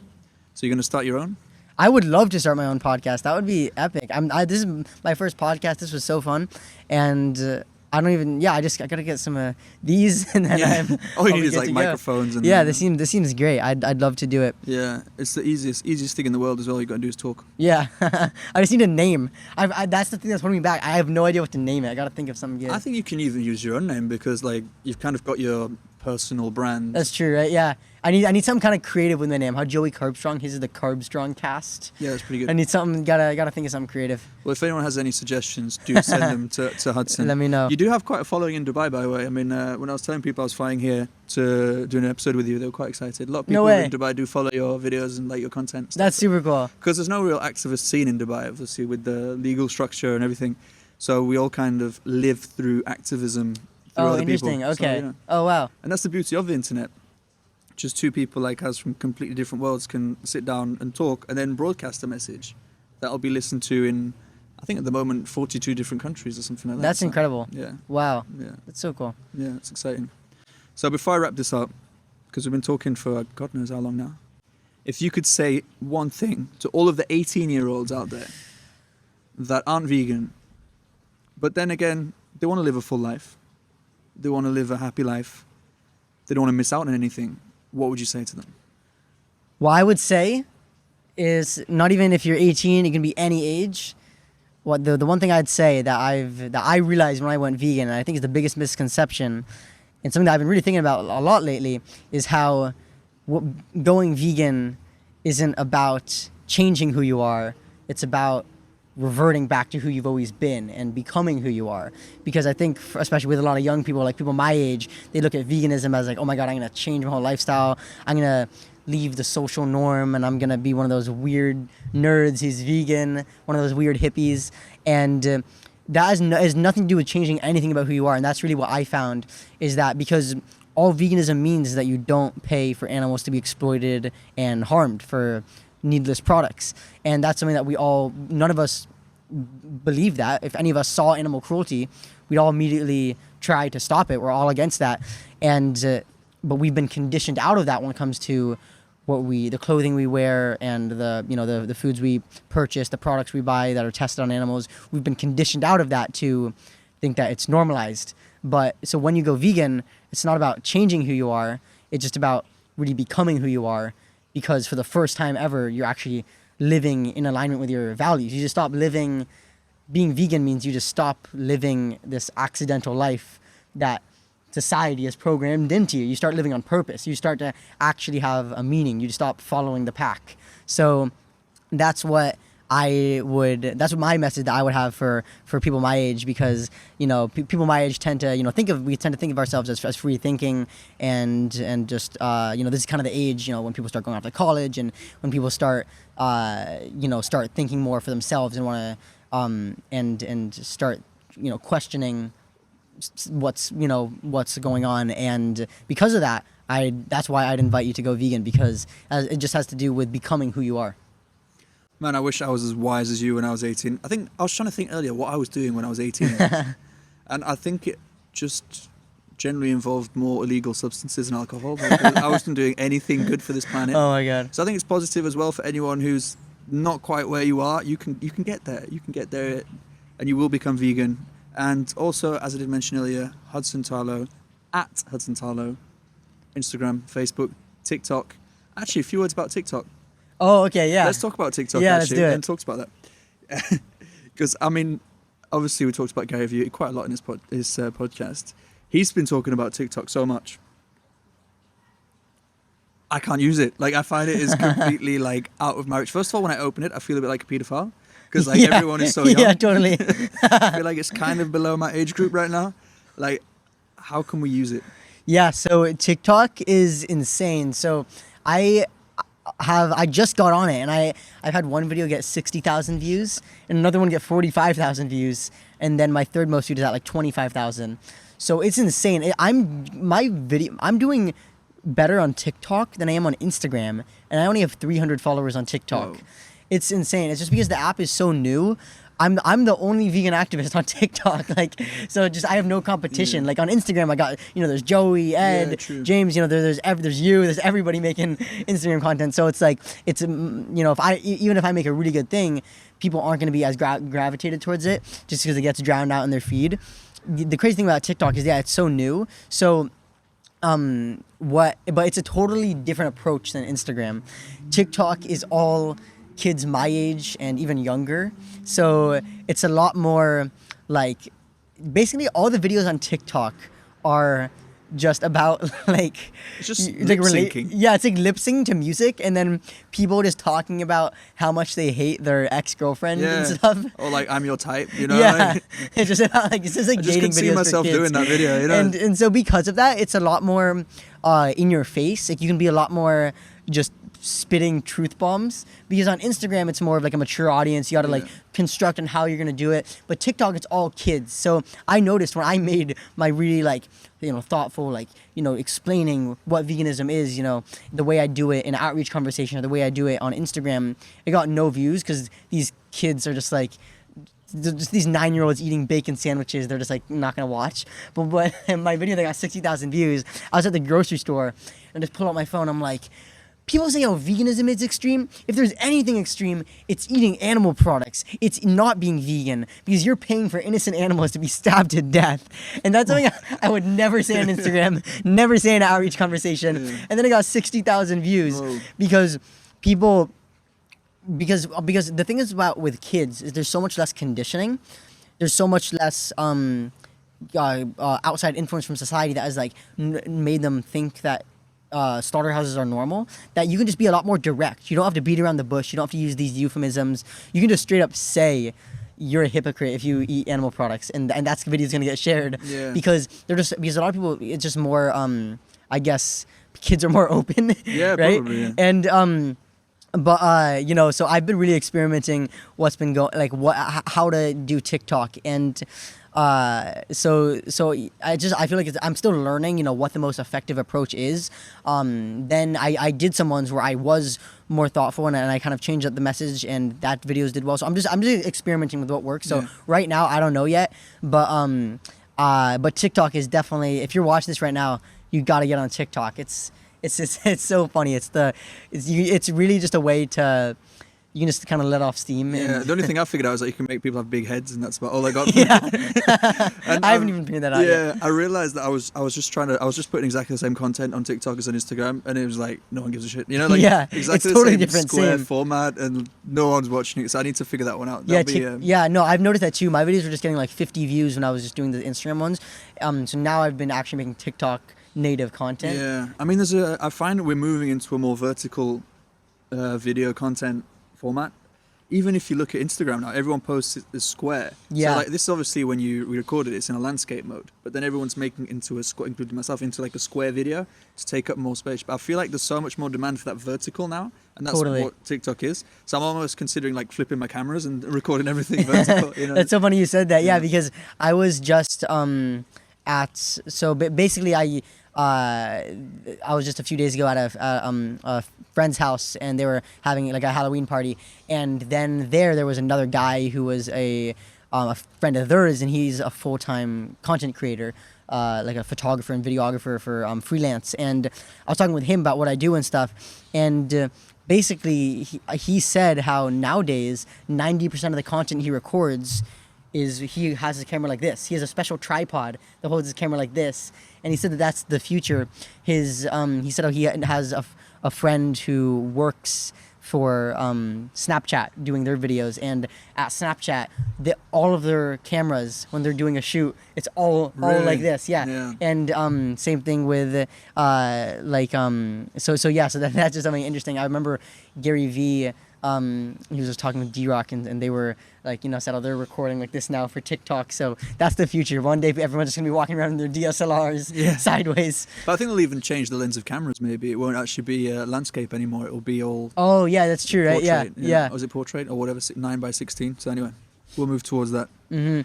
So you're going to start your own? I would love to start my own podcast. That would be epic. This is my first podcast. This was so fun. And I gotta get some of these, and then all you need is like microphones. And this seems great. I'd love to do it. Yeah, it's the easiest thing in the world as well. You gotta do is talk. Yeah, I just need a name. That's the thing that's holding me back. I have no idea what to name it. I gotta think of something good. I think you can even use your own name, because like you've kind of got your personal brand. That's true, right? Yeah. I need some kind of creative with my name. How Joey Curbstrong, his is the Curbstrong cast. Yeah, that's pretty good. I need something, gotta think of something creative. Well, if anyone has any suggestions, do send them to Hudson. Let me know. You do have quite a following in Dubai, by the way. I mean, when I was telling people I was flying here to do an episode with you, they were quite excited. A lot of people in Dubai do follow your videos and like your content. That's super cool. Because there's no real activist scene in Dubai, obviously, with the legal structure and everything. So we all kind of live through activism through other people. Interesting. Okay. So, Oh, wow. And that's the beauty of the internet. Just two people like us from completely different worlds can sit down and talk and then broadcast a message that'll be listened to in, I think at the moment, 42 different countries or something like that. That's incredible. Yeah. Wow. Yeah. That's so cool. Yeah, it's exciting. So before I wrap this up, because we've been talking for God knows how long now, if you could say one thing to all of the 18-year-olds out there that aren't vegan, but then again, they want to live a full life. They want to live a happy life. They don't want to miss out on anything. What would you say to them? What I would say is not even if you're 18, it can be any age. What the one thing I'd say that I realized when I went vegan, and I think is the biggest misconception, and something that I've been really thinking about a lot lately, is how going vegan isn't about changing who you are. It's about reverting back to who you've always been and becoming who you are. Because I think, especially with a lot of young people, like people my age, they look at veganism as like, oh my God, I'm going to change my whole lifestyle. I'm going to leave the social norm and I'm going to be one of those weird nerds who's vegan, one of those weird hippies. And that has nothing to do with changing anything about who you are. And that's really what I found, is that because all veganism means is that you don't pay for animals to be exploited and harmed for needless products. And that's something that none of us believe that. If any of us saw animal cruelty, we'd all immediately try to stop it. We're all against that. And but we've been conditioned out of that when it comes to the clothing we wear and the foods we purchase, the products we buy that are tested on animals. We've been conditioned out of that to think that it's normalized. But so when you go vegan, it's not about changing who you are. It's just about really becoming who you are, because for the first time ever, you're actually living in alignment with your values. You just stop living. Being vegan means you just stop living this accidental life that society has programmed into you. You start living on purpose. You start to actually have a meaning. You stop following the pack. So that's what that's what my message that I would have for people my age, because people my age tend to think of ourselves as free thinking and just this is kind of the age when people start going off to college and when people start start thinking more for themselves and want to and start questioning what's going on. And because of that, that's why I'd invite you to go vegan, because it just has to do with becoming who you are. Man, I wish I was as wise as you when I was 18. I think I was trying to think earlier what I was doing when I was 18. And I think it just generally involved more illegal substances and alcohol. I wasn't doing anything good for this planet. Oh my God. So I think it's positive as well for anyone who's not quite where you are. You can get there. You can get there and you will become vegan. And also, as I did mention earlier, Hudson Tarlow, at Hudson Tarlow, Instagram, Facebook, TikTok. Actually, a few words about TikTok. Oh, okay, yeah. Let's talk about TikTok, yeah, actually, let's do it. and talk about that. Because, I mean, obviously we talked about Gary Vee quite a lot in his podcast. He's been talking about TikTok so much. I can't use it. Like, I find it is completely, out of my reach. First of all, when I open it, I feel a bit like a paedophile. Because, everyone is so young. Yeah, totally. I feel like it's kind of below my age group right now. Like, how can we use it? Yeah, so TikTok is insane. So I just got on it, and I've had one video get 60,000 views and another one get 45,000 views, and then my third most viewed is at 25,000. So it's insane. I'm doing better on TikTok than I am on Instagram, and I only have 300 followers on TikTok. Whoa. It's insane. It's just because the app is so new. I'm the only vegan activist on TikTok. So I have no competition. Yeah. On Instagram, I got, there's Joey, Ed, James, there's you, there's everybody making Instagram content. So it's if I make a really good thing, people aren't going to be as gravitated towards it just because it gets drowned out in their feed. The crazy thing about TikTok is, it's so new. So, but it's a totally different approach than Instagram. TikTok is all kids my age and even younger, so it's a lot more basically all the videos on TikTok are just about it's just lip syncing. Yeah, it's lip syncing to music, and then people just talking about how much they hate their ex-girlfriend and stuff. Or I'm your type, Yeah, it's just about it's just I just dating can see videos myself for kids. doing that video, And so because of that, it's a lot more in your face. You can be a lot more just spitting truth bombs, because on Instagram it's more of a mature audience. You got to construct on how you're going to do it, but TikTok it's all kids. So I noticed when I made my really thoughtful explaining what veganism is, the way I do it in outreach conversation or the way I do it on Instagram, it got no views because these kids are just these 9-year-olds eating bacon sandwiches. They're just not gonna watch. But my video that got 60,000 views, I was at the grocery store and just pull out my phone. I'm like, people say, oh, veganism is extreme. If there's anything extreme, it's eating animal products. It's not being vegan because you're paying for innocent animals to be stabbed to death. And that's something I would never say on Instagram, never say in an outreach conversation. Yeah. And then I got 60,000 views because people, because the thing is about with kids is there's so much less conditioning. There's so much less outside influence from society that has like made them think that slaughterhouses are normal, that you can just be a lot more direct. You don't have to beat around the bush. You don't have to use these euphemisms. You can just straight up say you're a hypocrite if you eat animal products, and that's the video is gonna get shared because because a lot of people, it's just more I guess kids are more open, right? Probably, yeah. And but you know, so I've been really experimenting what's been going, like how to do TikTok, and so I feel like I'm still learning, you know, what the most effective approach is. Then I did some ones where I was more thoughtful and I kind of changed up the message, and that videos did well. So I'm just experimenting with what works. So right now I don't know yet, but TikTok is definitely, if you're watching this right now, you got to get on TikTok. It's so funny. It's really just a way to, you can just kind of let off steam. Yeah, the only thing I figured out is that you can make people have big heads, and that's about all I got. Yeah. And, I haven't even figured that out yet. I realized that I was just putting exactly the same content on TikTok as on Instagram, and it was like no one gives a shit. You know, like exactly it's totally the same different, square same format, and no one's watching it. So I need to figure that one out. No, I've noticed that too. My videos were just getting like 50 views when I was just doing the Instagram ones. So now I've been actually making TikTok native content. Yeah, I mean, I find we're moving into a more vertical video content format. Even if you look at Instagram now, everyone posts it as square. Yeah. So like this, obviously, when you record it, it's in a landscape mode. But then everyone's making into a square, including myself, into like a square video to take up more space. But I feel like there's so much more demand for that vertical now, and that's what TikTok is. So I'm almost considering like flipping my cameras and recording everything vertical. You know? That's so funny you said that. Yeah, because I was just basically I was just a few days ago at a friend's house, and they were having like a Halloween party, and then there was another guy who was a friend of theirs, and he's a full-time content creator, like a photographer and videographer for freelance. And I was talking with him about what I do and stuff, and basically he said how nowadays 90% of the content he records is he has his camera like this. He has a special tripod that holds his camera like this, and he said that that's the future. He said how he has a friend who works for Snapchat doing their videos, and at Snapchat, all of their cameras, when they're doing a shoot, it's all like this, yeah. And same thing with so that's just something interesting. I remember Gary Vee. He was just talking with D-Rock, and they were like, you know, said, oh, they're recording like this now for TikTok. So that's the future. One day everyone's just gonna be walking around in their DSLRs sideways. But I think they'll even change the lens of cameras. Maybe it won't actually be landscape anymore. It will be all. Oh yeah, that's true, right? Portrait, Yeah. Was it portrait or whatever? 9:16. So anyway, we'll move towards that. Mm-hmm.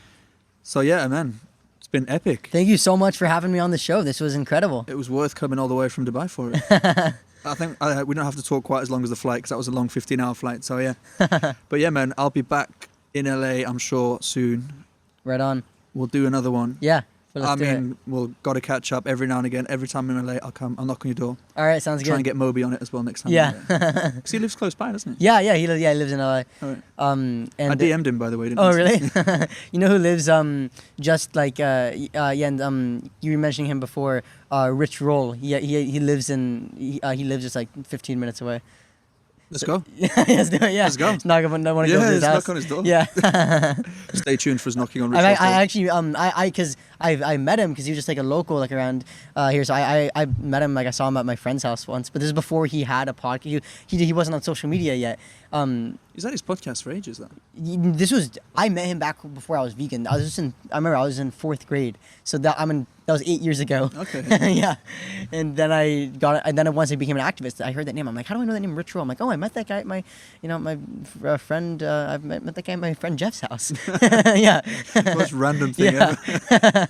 So yeah, man, it's been epic. Thank you so much for having me on the show. This was incredible. It was worth coming all the way from Dubai for it. I think we don't have to talk quite as long as the flight, because that was a long 15-hour flight. So yeah, but yeah, man, I'll be back in LA, I'm sure, soon. Right on. We'll do another one. Yeah. We'll got to catch up every now and again. Every time I'm in LA, I'll knock on your door. All right, sounds good. Try and get Moby on it as well next time. Yeah. Because he lives close by, doesn't he? Yeah, he lives in LA. All right. And I DM'd him, by the way. Didn't oh, I? really? You know who lives just like you were mentioning him before, Rich Roll. He lives just like 15 minutes away. Let's go. Let's do it. Yeah. Let's go. Let's knock on his house. Knock on his door. Yeah. Stay tuned for his knocking on Rich I Roll's door. actually because I met him because he was just like a local like around here. So I met him, like I saw him at my friend's house once. But this is before he had a podcast. He wasn't on social media yet. He's had his podcast for ages, though. I met him back before I was vegan. I remember I was in 4th grade. So that was 8 years ago. Okay. Yeah. And then I got it. And then once I became an activist, I heard that name. I'm like, how do I know that name, Rich Roll? I'm like, oh, I met that guy at my friend. I've met that guy at my friend Jeff's house. Yeah. Most random thing ever.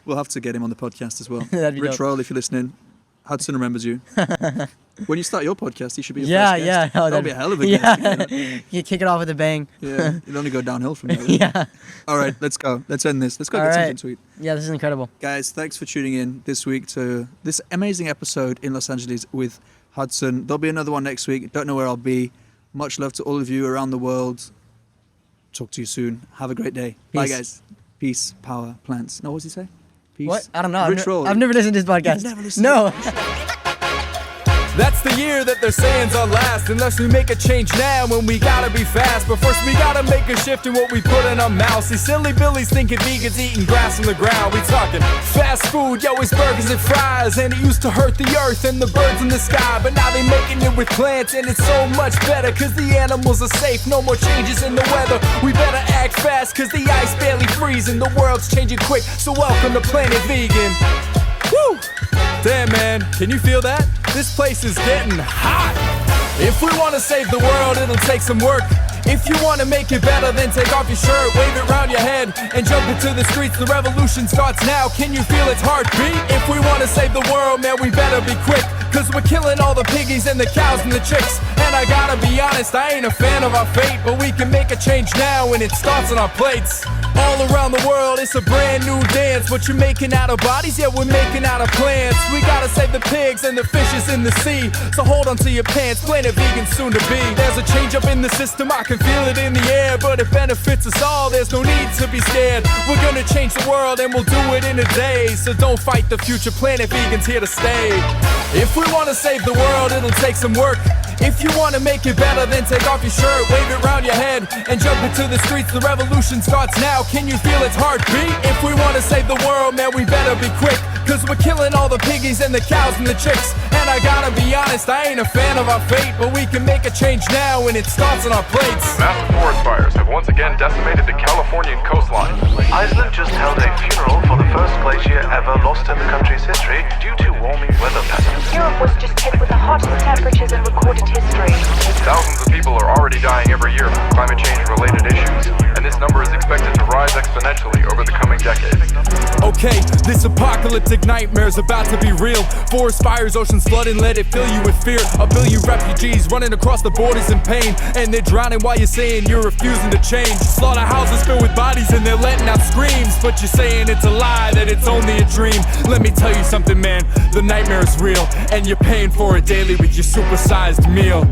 We'll have to get him on the podcast as well. That'd be Rich dope. Roll, if you're listening, Hudson remembers you. When you start your podcast, he should be your Yeah, first guest. yeah. Oh, That'll be a hell of a guest. You kick it off with a bang. Yeah, it'll only go downhill from there. Yeah. All right, let's go. Let's end this. Let's go All get right. something to eat. Yeah, this is incredible. Guys, thanks for tuning in this week to this amazing episode in Los Angeles with Hudson. There'll be another one next week. Don't know where I'll be. Much love to all of you around the world. Talk to you soon. Have a great day. Peace. Bye, guys. Peace, power, plants. No, what does he say? Peace. What? I don't know. I've never listened to this podcast. You've never listened No. That's the year that they're saying's our last, unless we make a change now when we gotta be fast. But first we gotta make a shift in what we put in our mouths. These silly billies thinking vegans eating grass on the ground. We talking fast food, yo, it's burgers and fries. And it used to hurt the earth and the birds in the sky, but now they making it with plants and it's so much better, cause the animals are safe, no more changes in the weather. We better act fast, cause the ice barely freezing. The world's changing quick, so welcome to Planet Vegan. Woo! Damn, man, can you feel that? This place is getting hot. If we want to save the world, it'll take some work. If you want to make it better, then take off your shirt, wave it around your head, and jump into the streets. The revolution starts now. Can you feel its heartbeat? If we want to save the world, man, we better be quick, cause we're killing all the piggies and the cows and the chicks. And I gotta be honest, I ain't a fan of our fate, but we can make a change now, and it starts on our plates. All around the world, it's a brand new dance. What you're making out of bodies, yeah, we're making out of plants. We gotta save the pigs and the fishes in the sea, so hold on to your pants, Planet Vegan soon to be. There's a change up in the system, I can feel it in the air, but it benefits us all, there's no need to be scared. We're gonna change the world and we'll do it in a day, so don't fight the future, Planet Vegan's here to stay. If we wanna save the world, it'll take some work. If you wanna make it better, then take off your shirt, wave it around your head, and jump into the streets. The revolution starts now. Can you feel its heartbeat? If we wanna save the world, man, we better be quick, cause we're killing all the piggies and the cows and the chicks. And I gotta be honest, I ain't a fan of our fate, but we can make a change now, and it starts on our plates. Massive forest fires have once again decimated the Californian coastline. Iceland just held a funeral for the first glacier ever lost in the country's history due to warming weather patterns. Europe was just hit with the hottest temperatures in recorded history. Thousands of people are already dying every year from climate change-related issues, and this number is expected to rise exponentially over the coming decades. Okay, this apocalyptic nightmare's about to be real. Forest fires, oceans flooding, let it fill you with fear. A billion refugees running across the borders in pain, and they're drowning while you're saying you're refusing to change. Slaughterhouses filled with bodies and they're letting out screams, but you're saying it's a lie, that it's only a dream. Let me tell you something, man, the nightmare is real, and you're paying for it daily with your supersized meal.